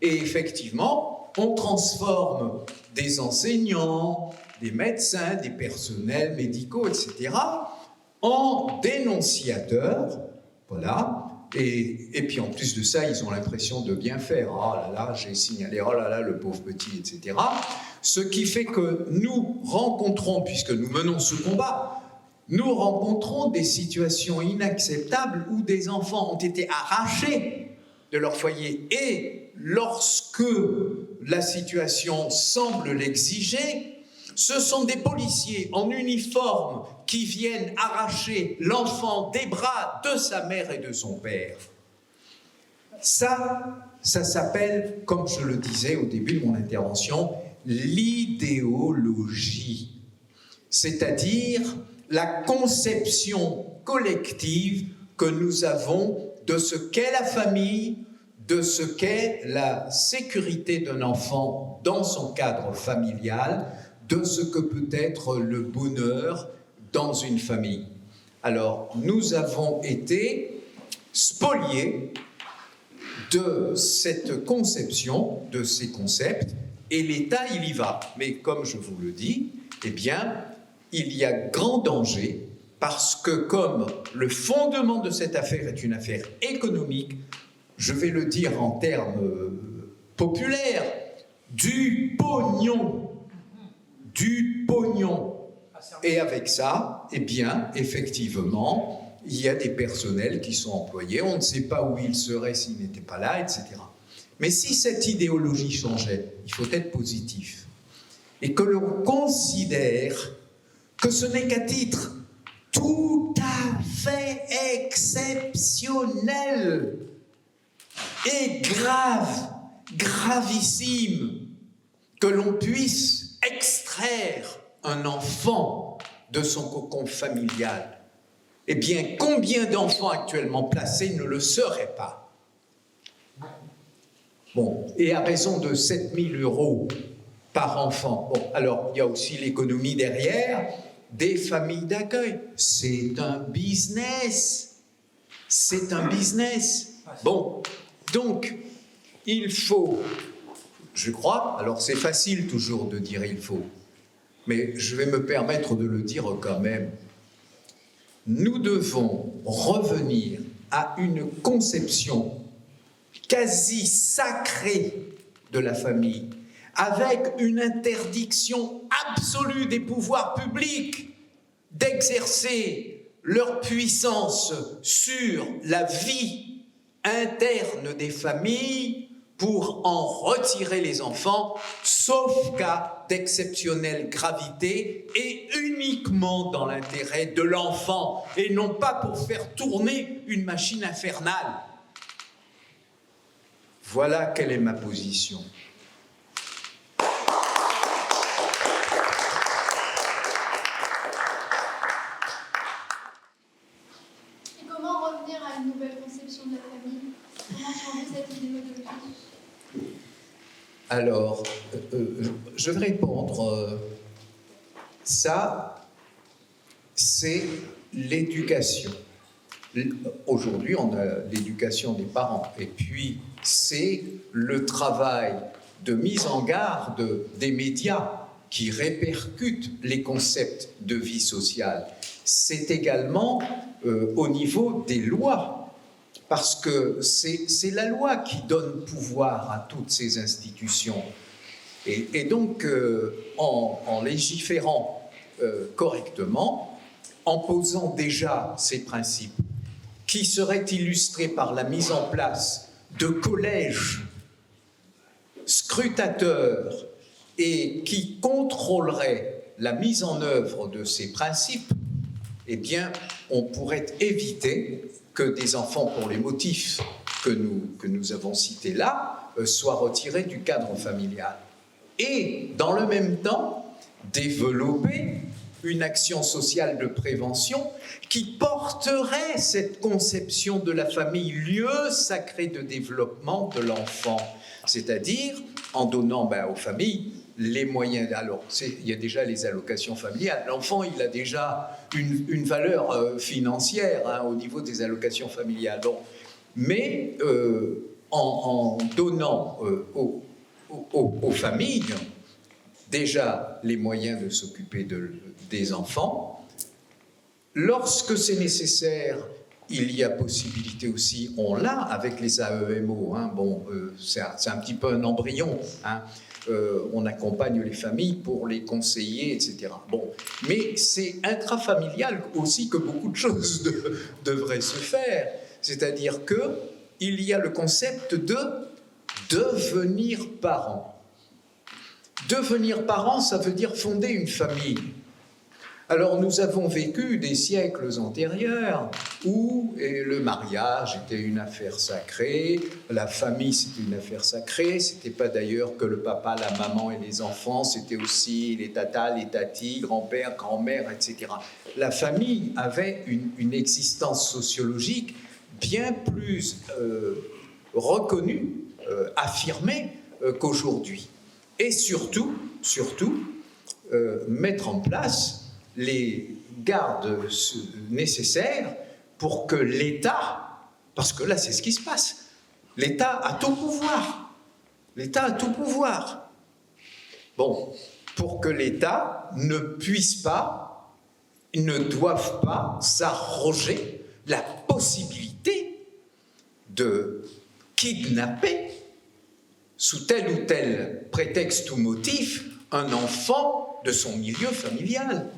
Et effectivement, on transforme des enseignants, des médecins, des personnels médicaux, etc., en dénonciateurs, voilà, et puis en plus de ça, ils ont l'impression de bien faire. Oh là là, j'ai signalé, oh là là, le pauvre petit, etc. Ce qui fait que nous rencontrons, puisque nous menons ce combat, nous rencontrons des situations inacceptables où des enfants ont été arrachés de leur foyer. Et lorsque la situation semble l'exiger, ce sont des policiers en uniforme qui viennent arracher l'enfant des bras de sa mère et de son père. Ça s'appelle, comme je le disais au début de mon intervention, l'idéologie. C'est-à-dire la conception collective que nous avons de ce qu'est la famille, de ce qu'est la sécurité d'un enfant dans son cadre familial, de ce que peut être le bonheur dans une famille. Alors, nous avons été spoliés de cette conception, de ces concepts, et l'État, il y va. Mais comme je vous le dis, eh bien, il y a grand danger, parce que comme le fondement de cette affaire est une affaire économique, je vais le dire en termes populaires, du pognon. Du pognon. Et avec ça, eh bien, effectivement, il y a des personnels qui sont employés, on ne sait pas où ils seraient s'ils n'étaient pas là, etc. Mais si cette idéologie changeait, il faut être positif, et que l'on considère que ce n'est qu'à titre tout à fait exceptionnel et grave, gravissime, que l'on puisse extraire un enfant de son cocon familial. Eh bien, combien d'enfants actuellement placés ne le seraient pas? Bon, et à raison de 7 000 € par enfant. Bon, alors, il y a aussi l'économie derrière des familles d'accueil. C'est un business. C'est un business. Bon, donc, il faut... Je crois, alors c'est facile toujours de dire il faut, mais je vais me permettre de le dire quand même. Nous devons revenir à une conception quasi sacrée de la famille, avec une interdiction absolue des pouvoirs publics d'exercer leur puissance sur la vie interne des familles, pour en retirer les enfants, sauf cas d'exceptionnelle gravité et uniquement dans l'intérêt de l'enfant et non pas pour faire tourner une machine infernale. Voilà quelle est ma position. Et comment revenir à une nouvelle conception de la famille? Comment changer cette idéologie? Alors, je vais répondre. Ça, c'est l'éducation. Aujourd'hui, on a l'éducation des parents. Et puis, c'est le travail de mise en garde des médias qui répercutent les concepts de vie sociale. C'est également au niveau des lois. Parce que c'est la loi qui donne pouvoir à toutes ces institutions. Et donc, en légiférant correctement, en posant déjà ces principes, qui seraient illustrés par la mise en place de collèges scrutateurs et qui contrôleraient la mise en œuvre de ces principes, eh bien, on pourrait éviter que des enfants, pour les motifs que nous avons cités là, soient retirés du cadre familial. Et, dans le même temps, développer une action sociale de prévention qui porterait cette conception de la famille, lieu sacré de développement de l'enfant, c'est-à-dire en donnant aux familles les moyens. Alors, il y a déjà les allocations familiales. L'enfant, il a déjà une valeur financière au niveau des allocations familiales. Donc, mais en donnant aux familles déjà les moyens de s'occuper des enfants, lorsque c'est nécessaire, il y a possibilité aussi, on l'a avec les AEMO, c'est un petit peu un embryon, on accompagne les familles pour les conseiller, etc. Bon, mais c'est intrafamilial aussi que beaucoup de choses devraient se faire, c'est-à-dire qu'il y a le concept de devenir parent. Devenir parent, ça veut dire fonder une famille. Alors nous avons vécu des siècles antérieurs où le mariage était une affaire sacrée, la famille c'était une affaire sacrée, c'était pas d'ailleurs que le papa, la maman et les enfants, c'était aussi les tatas, les tatis, grand-père, grand-mère, etc. La famille avait une existence sociologique bien plus reconnue, affirmée qu'aujourd'hui. Et surtout, mettre en place les gardes nécessaires pour que l'État, parce que là c'est ce qui se passe, l'État a tout pouvoir. L'État a tout pouvoir. Bon, pour que l'État ne puisse pas, ne doive pas s'arroger la possibilité de kidnapper sous tel ou tel prétexte ou motif un enfant de son milieu familial.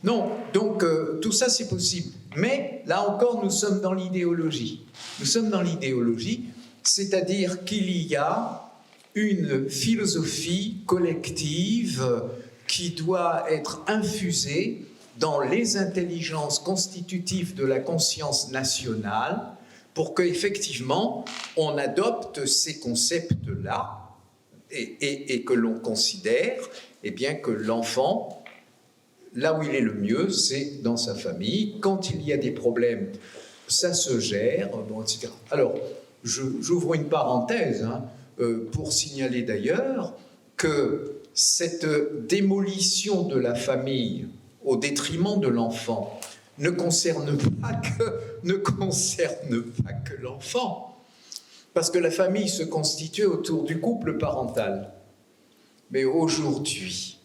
Non, donc tout ça c'est possible. Mais là encore, nous sommes dans l'idéologie. Nous sommes dans l'idéologie, c'est-à-dire qu'il y a une philosophie collective qui doit être infusée dans les intelligences constitutives de la conscience nationale pour qu'effectivement on adopte ces concepts-là et que l'on considère bien, que l'enfant, là où il est le mieux, c'est dans sa famille. Quand il y a des problèmes, ça se gère, etc. Alors, j'ouvre une parenthèse pour signaler d'ailleurs que cette démolition de la famille au détriment de l'enfant ne concerne pas que l'enfant, parce que la famille se constitue autour du couple parental. Mais aujourd'hui,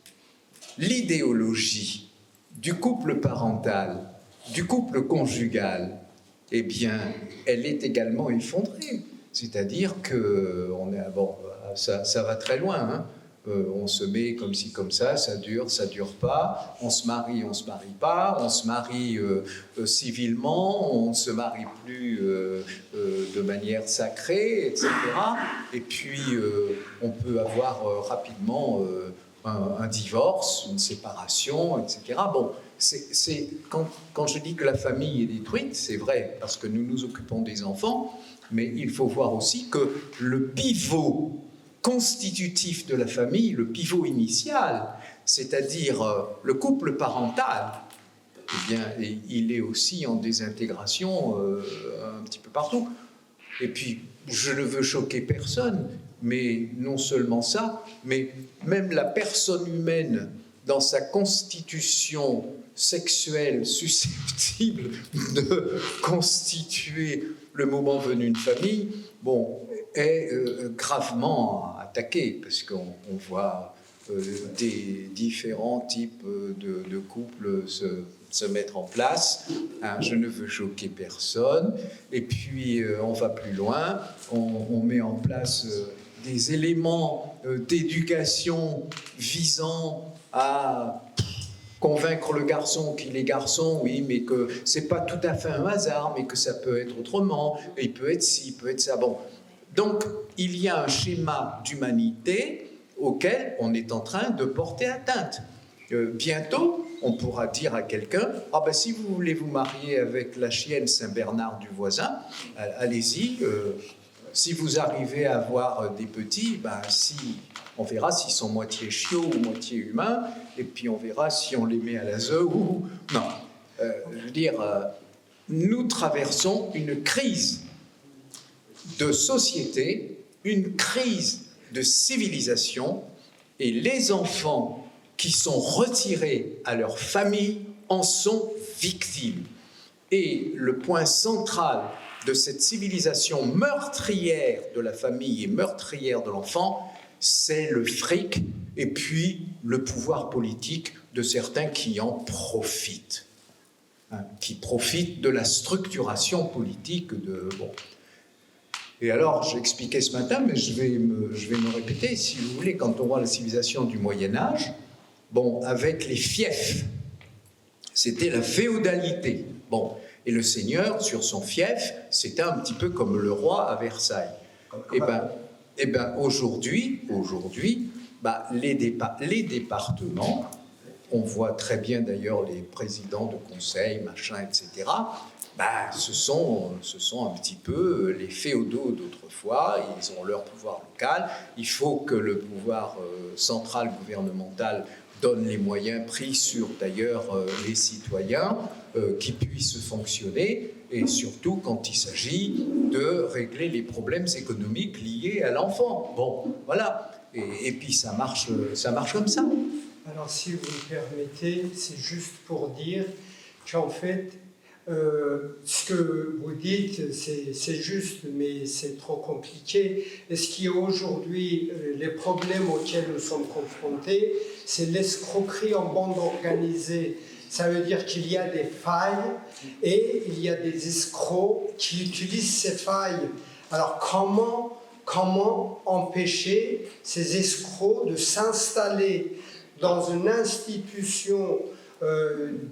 l'idéologie du couple parental, du couple conjugal, eh bien, elle est également effondrée. C'est-à-dire que ça va très loin. On se met comme ci, comme ça dure pas. On se marie pas. On se marie civilement. On ne se marie plus de manière sacrée, etc. Et puis, on peut avoir rapidement un divorce, une séparation, etc. Bon, quand je dis que la famille est détruite, c'est vrai, parce que nous nous occupons des enfants, mais il faut voir aussi que le pivot constitutif de la famille, le pivot initial, c'est-à-dire le couple parental, eh bien, il est aussi en désintégration un petit peu partout. Et puis, je ne veux choquer personne, mais non seulement ça, mais même la personne humaine, dans sa constitution sexuelle susceptible de constituer le moment venu une famille, bon, est gravement attaquée, parce qu'on voit des différents types de couples se mettre en place. Hein, je ne veux choquer personne. Et puis, on va plus loin, on met en place des éléments d'éducation visant à convaincre le garçon qu'il est garçon, oui, mais que c'est pas tout à fait un hasard, mais que ça peut être autrement, et il peut être ci, il peut être ça. Bon. Donc, il y a un schéma d'humanité auquel on est en train de porter atteinte. Bientôt, on pourra dire à quelqu'un « Ah ben si vous voulez vous marier avec la chienne Saint-Bernard du voisin, allez-y, si vous arrivez à avoir des petits, ben si... On verra s'ils sont moitié chiots ou moitié humains, et puis on verra si on les met à la ZEU ou... Non. Je veux dire, nous traversons une crise de société, une crise de civilisation, et les enfants qui sont retirés à leur famille en sont victimes. Et le point central de cette civilisation meurtrière de la famille et meurtrière de l'enfant, c'est le fric et puis le pouvoir politique de certains qui en profitent, hein, qui profitent de la structuration politique de... Bon. Et alors, j'expliquais ce matin, mais je vais me répéter, si vous voulez, quand on voit la civilisation du Moyen-Âge, bon, avec les fiefs, c'était la féodalité. Bon, et le seigneur, sur son fief, c'était un petit peu comme le roi à Versailles. Eh ben, aujourd'hui, bah, les départements, on voit très bien d'ailleurs les présidents de conseil, machin, etc., bah, ce sont un petit peu les féodaux d'autrefois, ils ont leur pouvoir local, il faut que le pouvoir central gouvernemental donne les moyens pris sur d'ailleurs les citoyens qui puissent fonctionner, et surtout quand il s'agit de régler les problèmes économiques liés à l'enfant. Bon, voilà. Et puis ça marche comme ça. Alors si vous me permettez, c'est juste pour dire qu'en fait, ce que vous dites, c'est juste, mais c'est trop compliqué. Et ce qui est aujourd'hui, les problèmes auxquels nous sommes confrontés, c'est l'escroquerie en bande organisée. Ça veut dire qu'il y a des failles et il y a des escrocs qui utilisent ces failles. Alors comment empêcher ces escrocs de s'installer dans une institution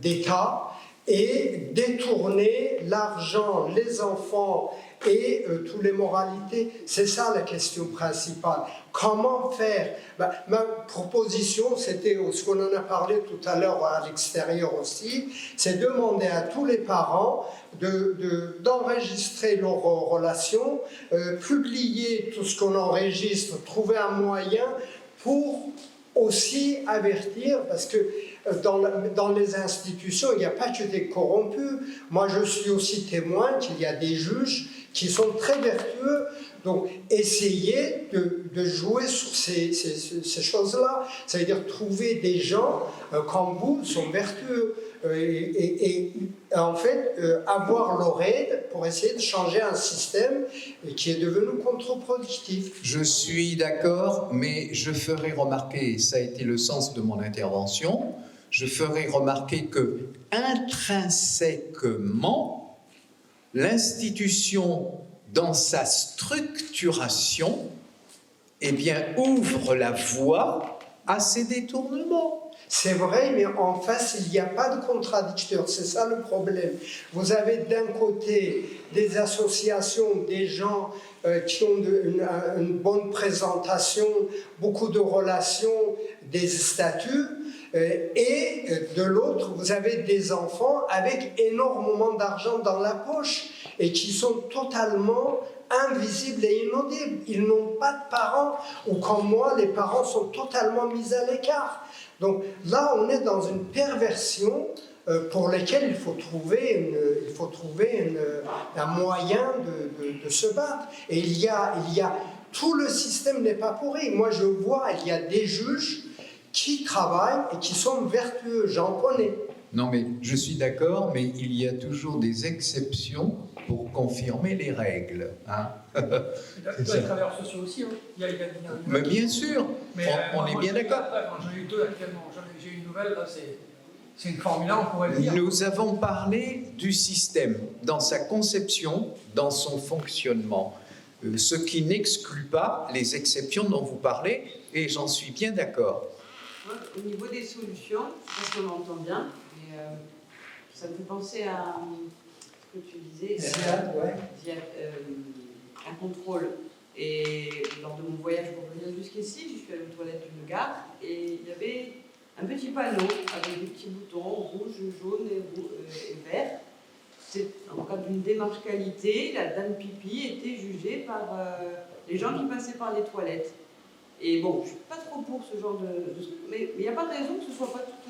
d'État et détourner l'argent, les enfants et toutes les moralités? C'est ça la question principale. Comment faire? Ma proposition, c'était ce qu'on en a parlé tout à l'heure à l'extérieur aussi, c'est demander à tous les parents d'enregistrer leurs relations, publier tout ce qu'on enregistre, trouver un moyen pour aussi avertir, parce que dans les institutions, il n'y a pas que des corrompus. Moi, je suis aussi témoin qu'il y a des juges qui sont très vertueux. Donc, essayez de jouer sur ces choses-là. Ça veut dire trouver des gens comme vous, sont vertueux. Et en fait, avoir leur aide pour essayer de changer un système qui est devenu contre-productif. Je suis d'accord, mais je ferai remarquer, et ça a été le sens de mon intervention, je ferai remarquer que intrinsèquement, l'institution, dans sa structuration, eh bien, ouvre la voie à ces détournements. C'est vrai, mais en face, il n'y a pas de contradicteur. C'est ça le problème. Vous avez d'un côté des associations, des gens qui ont une bonne présentation, beaucoup de relations, des statuts, et de l'autre, vous avez des enfants avec énormément d'argent dans la poche et qui sont totalement invisibles et inaudibles. Ils n'ont pas de parents, ou comme moi, les parents sont totalement mis à l'écart. Donc là, on est dans une perversion pour lesquels il faut trouver un moyen de se battre. Et il y a tout le système n'est pas pourri. Moi, je vois, il y a des juges qui travaillent et qui sont vertueux, j'en connais. Non, mais je suis d'accord, mais il y a toujours des exceptions pour confirmer les règles. Hein. Les travailleurs sociaux aussi, hein. Il y a mais bien sûr, mais, on est bien d'accord. J'en ai eu deux actuellement, j'ai eu une nouvelle, là, c'est une Formule 1, on pourrait le dire. Nous avons parlé du système dans sa conception, dans son fonctionnement, ce qui n'exclut pas les exceptions dont vous parlez, et j'en suis bien d'accord. Au niveau des solutions, je pense qu'on entend bien, mais ça me fait penser à ce que tu disais, un contrôle. Et lors de mon voyage pour venir jusqu'ici, je suis allée aux toilettes d'une gare et il y avait un petit panneau avec des petits boutons rouge, jaune et vert. C'est en cas d'une démarche qualité, la dame pipi était jugée par les gens qui passaient par les toilettes. Et bon, je ne suis pas trop pour ce genre de truc, mais il n'y a pas de raison que ce ne soit pas toutes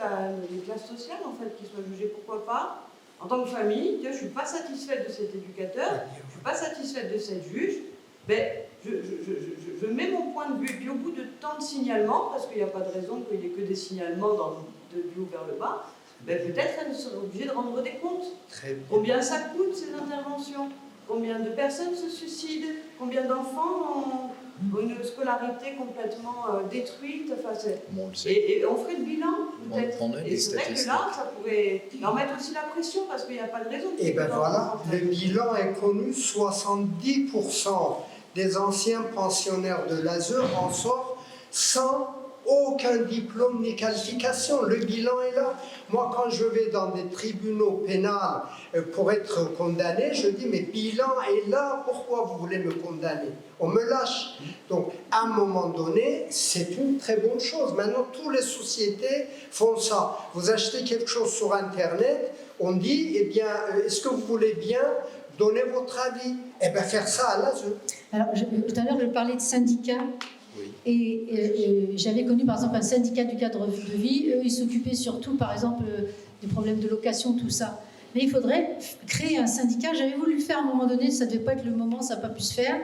les classes sociales en fait, qui soient jugées. Pourquoi pas? En tant que famille, je ne suis pas satisfaite de cet éducateur, je ne suis pas satisfaite de cette juge, ben, je mets mon point de vue. Et puis au bout de tant de signalements, parce qu'il n'y a pas de raison qu'il n'y ait que des signalements du haut vers le bas, ben, peut-être elles seront obligées de rendre des comptes. Combien ça coûte ces interventions? Combien de personnes se suicident? Combien d'enfants ont une scolarité complètement détruite? Enfin, et on ferait le bilan, peut-être. Et c'est vrai que là, ça pourrait leur mettre aussi la pression, parce qu'il n'y a pas de raison. Et bien voilà, le bilan est connu, 70% des anciens pensionnaires de l'ASE en sortent sans aucun diplôme ni qualification. Le bilan est là. Moi, quand je vais dans des tribunaux pénals pour être condamné, je dis, mais bilan est là, pourquoi vous voulez me condamner? On me lâche. Donc, à un moment donné, c'est une très bonne chose. Maintenant, toutes les sociétés font ça. Vous achetez quelque chose sur Internet, on dit, eh bien, est-ce que vous voulez bien donner votre avis? Eh bien, faire ça à l'ASE. Alors, tout à l'heure, je parlais de syndicats. Et j'avais connu par exemple un syndicat du cadre de vie. Eux, ils s'occupaient surtout, par exemple, des problèmes de location, tout ça. Mais il faudrait créer un syndicat. J'avais voulu le faire à un moment donné, ça ne devait pas être le moment, ça n'a pas pu se faire.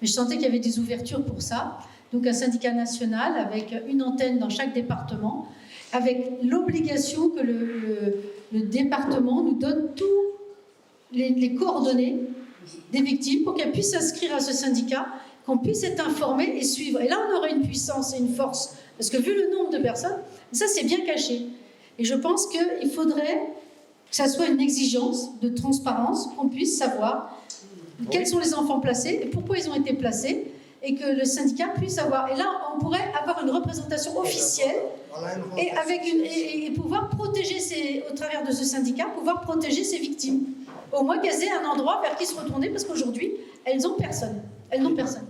Mais je sentais qu'il y avait des ouvertures pour ça. Donc un syndicat national avec une antenne dans chaque département, avec l'obligation que le département nous donne tous les coordonnées des victimes pour qu'elles puissent s'inscrire à ce syndicat, qu'on puisse être informé et suivre. Et là, on aurait une puissance et une force. Parce que vu le nombre de personnes, ça, c'est bien caché. Et je pense qu'il faudrait que ça soit une exigence de transparence, qu'on puisse savoir quels sont les enfants placés et pourquoi ils ont été placés, et que le syndicat puisse avoir... Et là, on pourrait avoir une représentation officielle et pouvoir protéger, au travers de ce syndicat, pouvoir protéger ces victimes. Au moins qu'elles aient un endroit vers qui se retourner, parce qu'aujourd'hui, elles n'ont personne. Elles n'ont personne.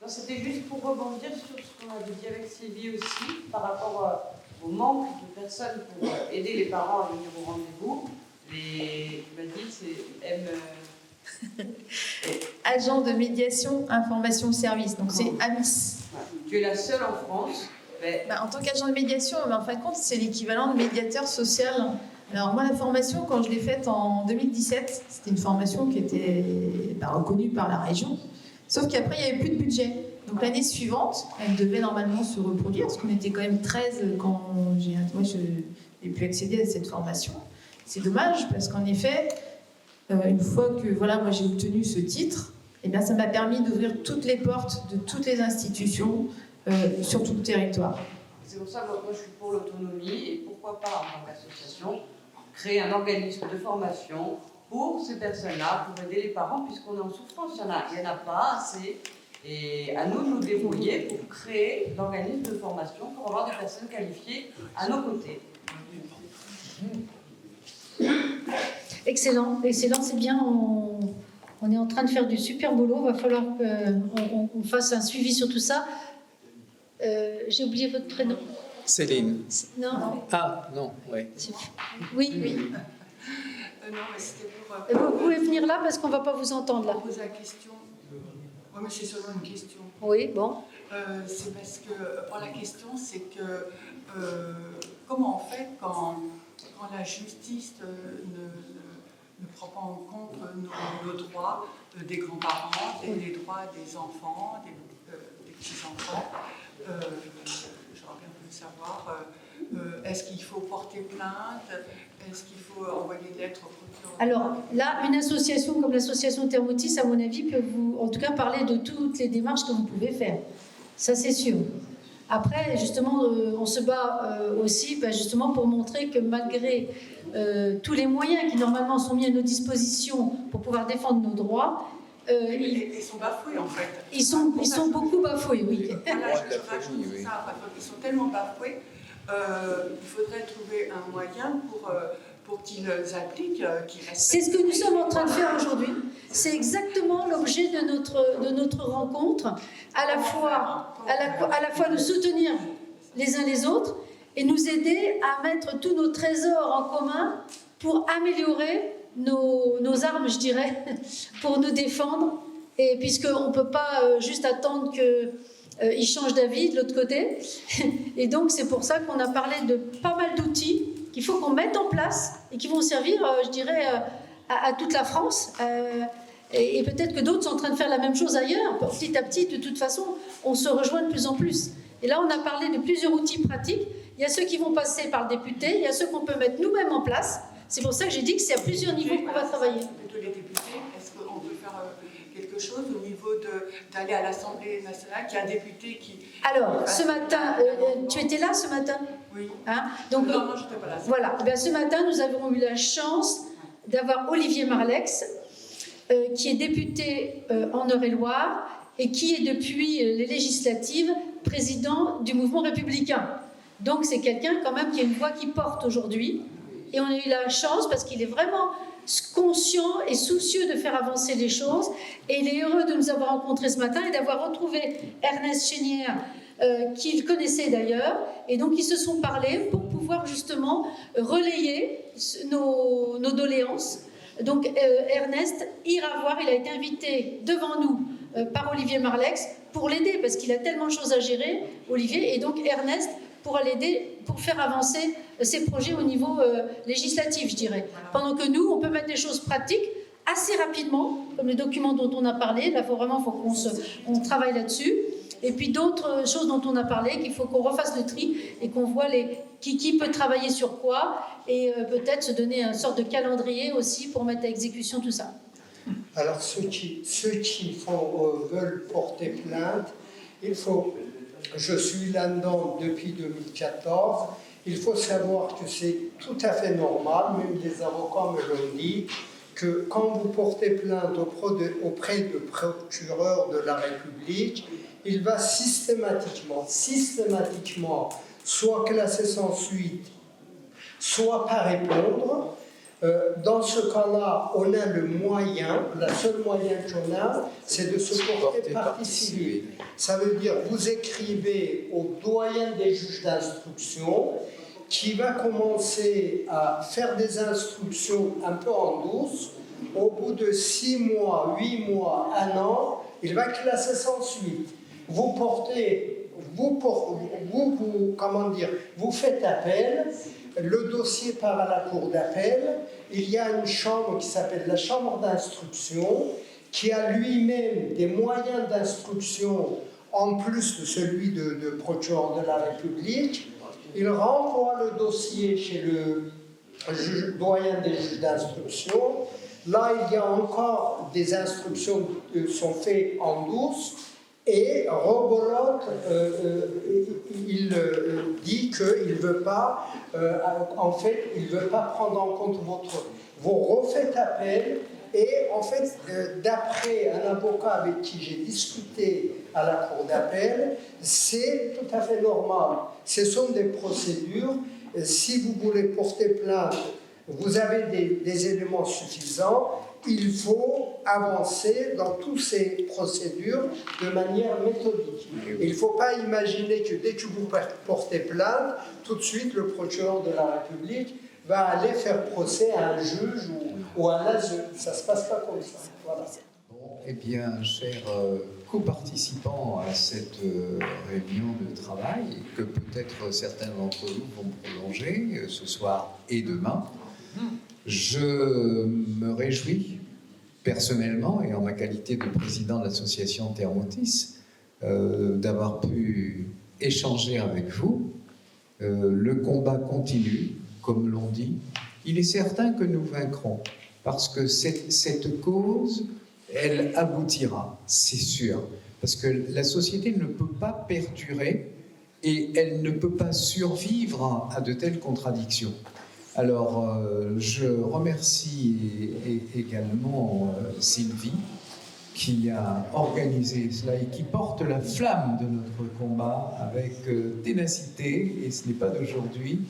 C'était juste pour rebondir sur ce qu'on avait dit avec Sylvie aussi, par rapport au manque de personnes pour aider les parents à venir au rendez-vous. Tu m'as dit, c'est Agent de médiation, information, service. Donc c'est AMIS. Tu es la seule en France. Mais... en tant qu'agent de médiation, mais en fin de compte, c'est l'équivalent de médiateur social. Alors moi, la formation, quand je l'ai faite en 2017, c'était une formation qui était reconnue par la région. Sauf qu'après, il n'y avait plus de budget. Donc l'année suivante, elle devait normalement se reproduire, parce qu'on était quand même 13 quand j'ai pu accéder à cette formation. C'est dommage, parce qu'en effet, une fois que moi j'ai obtenu ce titre, eh bien, ça m'a permis d'ouvrir toutes les portes de toutes les institutions sur tout le territoire. C'est pour ça que moi je suis pour l'autonomie, et pourquoi pas en tant qu'association créer un organisme de formation pour ces personnes-là, pour aider les parents, puisqu'on est en souffrance. Il n'y en a pas assez. Et à nous de nous débrouiller pour créer l'organisme de formation, pour avoir des personnes qualifiées à nos côtés. Excellent, excellent, c'est bien. On est en train de faire du super boulot. Il va falloir qu'on fasse un suivi sur tout ça. J'ai oublié votre prénom. Céline. Non. Ah, non, oui. Oui. Non, mais c'était pour... Vous pouvez venir là parce qu'on ne va pas vous entendre là. Poser la question. Oui, mais c'est seulement une question. Oui, bon. C'est parce que... la question, c'est que... comment on fait quand quand la justice ne prend pas en compte nos droits des grands-parents, les droits des enfants, des petits-enfants. J'aimerais bien savoir, est-ce qu'il faut porter plainte? Est-ce qu'il faut envoyer des lettres au procureur? Alors là, une association comme l'association Thermotis, à mon avis, peut vous, en tout cas, parler de toutes les démarches que vous pouvez faire. Ça, c'est sûr. Après, justement, on se bat aussi justement pour montrer que malgré tous les moyens qui normalement sont mis à nos dispositions pour pouvoir défendre nos droits, ils sont bafoués en fait. Ils sont beaucoup bafoués, oui. Voilà, je rajoute ça, parce qu'ils sont tellement bafoués, il faudrait trouver un moyen pour qu'ils appliquent, qu'ils respectent. C'est ce que nous sommes en train de faire aujourd'hui. C'est exactement l'objet de notre rencontre, à la fois nous soutenir les uns les autres et nous aider à mettre tous nos trésors en commun pour améliorer nos armes, je dirais, pour nous défendre. Et puisqu'on ne peut pas juste attendre qu'ils changent d'avis de l'autre côté. Et donc c'est pour ça qu'on a parlé de pas mal d'outils qu'il faut qu'on mette en place et qui vont servir, je dirais, à toute la France. Et peut-être que d'autres sont en train de faire la même chose ailleurs. Petit à petit, de toute façon, on se rejoint de plus en plus. Et là, on a parlé de plusieurs outils pratiques. Il y a ceux qui vont passer par le député, il y a ceux qu'on peut mettre nous-mêmes en place. C'est pour ça que j'ai dit que c'est à plusieurs niveaux qu'on va travailler. De les députés, est-ce qu'on peut faire quelque chose au niveau d'aller à l'Assemblée nationale, qu'il y a un député qui... Alors, ce matin, tu étais là ce matin? Oui. Hein? Donc, non, je n'étais pas là. Voilà. Ben, ce matin, nous avons eu la chance d'avoir Olivier Marleix, qui est député en Eure-et-Loire et qui est depuis les législatives président du mouvement républicain. Donc c'est quelqu'un quand même qui a une voix qui porte aujourd'hui. Et on a eu la chance parce qu'il est vraiment conscient et soucieux de faire avancer les choses. Et il est heureux de nous avoir rencontrés ce matin et d'avoir retrouvé Ernest Chénière, qu'il connaissait d'ailleurs. Et donc ils se sont parlé pour pouvoir justement relayer nos doléances. Donc Ernest ira voir, il a été invité devant nous par Olivier Marleix pour l'aider parce qu'il a tellement de choses à gérer, Olivier, et donc Ernest pourra l'aider pour faire avancer ses projets au niveau législatif, je dirais. Pendant que nous, on peut mettre des choses pratiques assez rapidement, comme les documents dont on a parlé, là faut qu'on travaille là-dessus. Et puis d'autres choses dont on a parlé, qu'il faut qu'on refasse le tri et qu'on voit qui peut travailler sur quoi et peut-être se donner une sorte de calendrier aussi pour mettre à exécution tout ça. Alors ceux qui veulent porter plainte, je suis là-dedans depuis 2014, il faut savoir que c'est tout à fait normal, même les avocats me l'ont dit, que quand vous portez plainte auprès de procureur de la République, il va systématiquement, soit classer sans suite, soit pas répondre. Dans ce cas-là, on a le moyen, le seul moyen qu'on a, c'est de se porter partie civile. Ça veut dire, vous écrivez au doyen des juges d'instruction, qui va commencer à faire des instructions un peu en douce. Au bout de 6 mois, 8 mois, 1 an, il va classer sans suite. Vous faites appel, le dossier part à la cour d'appel, il y a une chambre qui s'appelle la chambre d'instruction, qui a lui-même des moyens d'instruction en plus de celui de procureur de la République. Il renvoie le dossier chez le doyen des juges d'instruction. Là, il y a encore des instructions qui sont faites en douce. Et Robolote, il dit qu'il ne veut pas, il veut pas prendre en compte vous refaites appel. Et en fait, d'après un avocat avec qui j'ai discuté à la cour d'appel, c'est tout à fait normal. Ce sont des procédures. Si vous voulez porter plainte, vous avez des éléments suffisants. Il faut avancer dans toutes ces procédures de manière méthodique. Il ne faut pas imaginer que dès que vous portez plainte, tout de suite le procureur de la République va aller faire procès à un juge ou à un ASE. Ça ne se passe pas comme ça. Voilà. eh bien, chers co-participants à cette réunion de travail, que peut-être certains d'entre vous vont prolonger ce soir et demain, je me réjouis personnellement et en ma qualité de président de l'association Thermotis d'avoir pu échanger avec vous. Le combat continue, comme l'on dit. Il est certain que nous vaincrons, parce que cette cause, elle aboutira, c'est sûr. Parce que la société ne peut pas perdurer et elle ne peut pas survivre à de telles contradictions. Alors, je remercie également Sylvie, qui a organisé cela et qui porte la flamme de notre combat avec ténacité, et ce n'est pas d'aujourd'hui,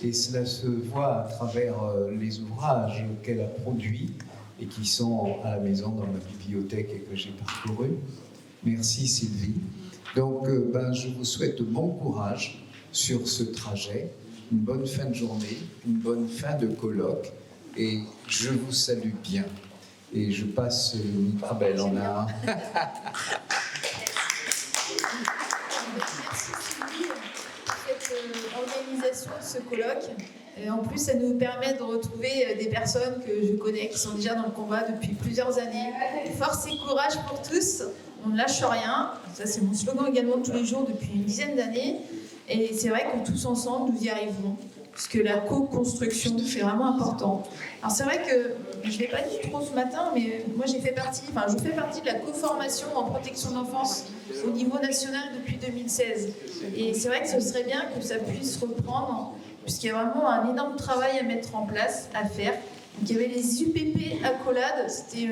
et cela se voit à travers les ouvrages qu'elle a produits et qui sont à la maison dans ma bibliothèque et que j'ai parcouru. Merci Sylvie. Donc je vous souhaite bon courage sur ce trajet, une bonne fin de journée, une bonne fin de colloque, et je vous salue bien. Et je passe... Ah ben, elle en a un. Merci Sylvie pour cette organisation de ce colloque. Et en plus, ça nous permet de retrouver des personnes que je connais, qui sont déjà dans le combat depuis plusieurs années. Force et courage pour tous, on ne lâche rien. Ça, c'est mon slogan également de tous les jours depuis une dizaine d'années. Et c'est vrai que tous ensemble, nous y arriverons. Puisque la co-construction, c'est vraiment important. Alors c'est vrai que, je ne l'ai pas dit trop ce matin, mais moi je fais partie de la co-formation en protection de l'enfance au niveau national depuis 2016. Et c'est vrai que ce serait bien que ça puisse reprendre, puisqu'il y a vraiment un énorme travail à mettre en place, à faire. Donc il y avait les UPP accolades, c'est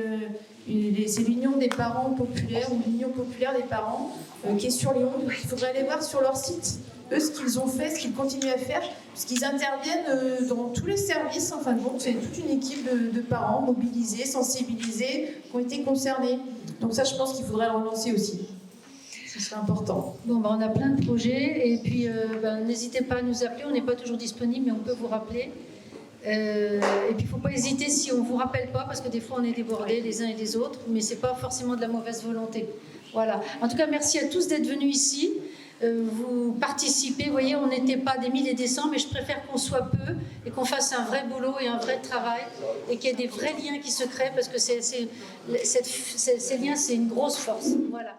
l'Union des parents populaires, ou l'Union populaire des parents, qui est sur Lyon. Il faudrait aller voir sur leur site. Eux, ce qu'ils ont fait, ce qu'ils continuent à faire, puisqu'ils interviennent dans tous les services, en fin de compte, c'est toute une équipe de parents mobilisés, sensibilisés, qui ont été concernés. Donc ça, je pense qu'il faudrait le relancer aussi. Ce serait important. Bon, on a plein de projets, et puis n'hésitez pas à nous appeler, on n'est pas toujours disponible, mais on peut vous rappeler. Et puis il ne faut pas hésiter si on ne vous rappelle pas, parce que des fois on est débordés les uns et les autres, mais ce n'est pas forcément de la mauvaise volonté. Voilà. En tout cas, merci à tous d'être venus ici. Vous participez, vous voyez, on n'était pas des milliers et des cents, mais je préfère qu'on soit peu et qu'on fasse un vrai boulot et un vrai travail et qu'il y ait des vrais liens qui se créent, parce que ces liens, c'est une grosse force. Voilà.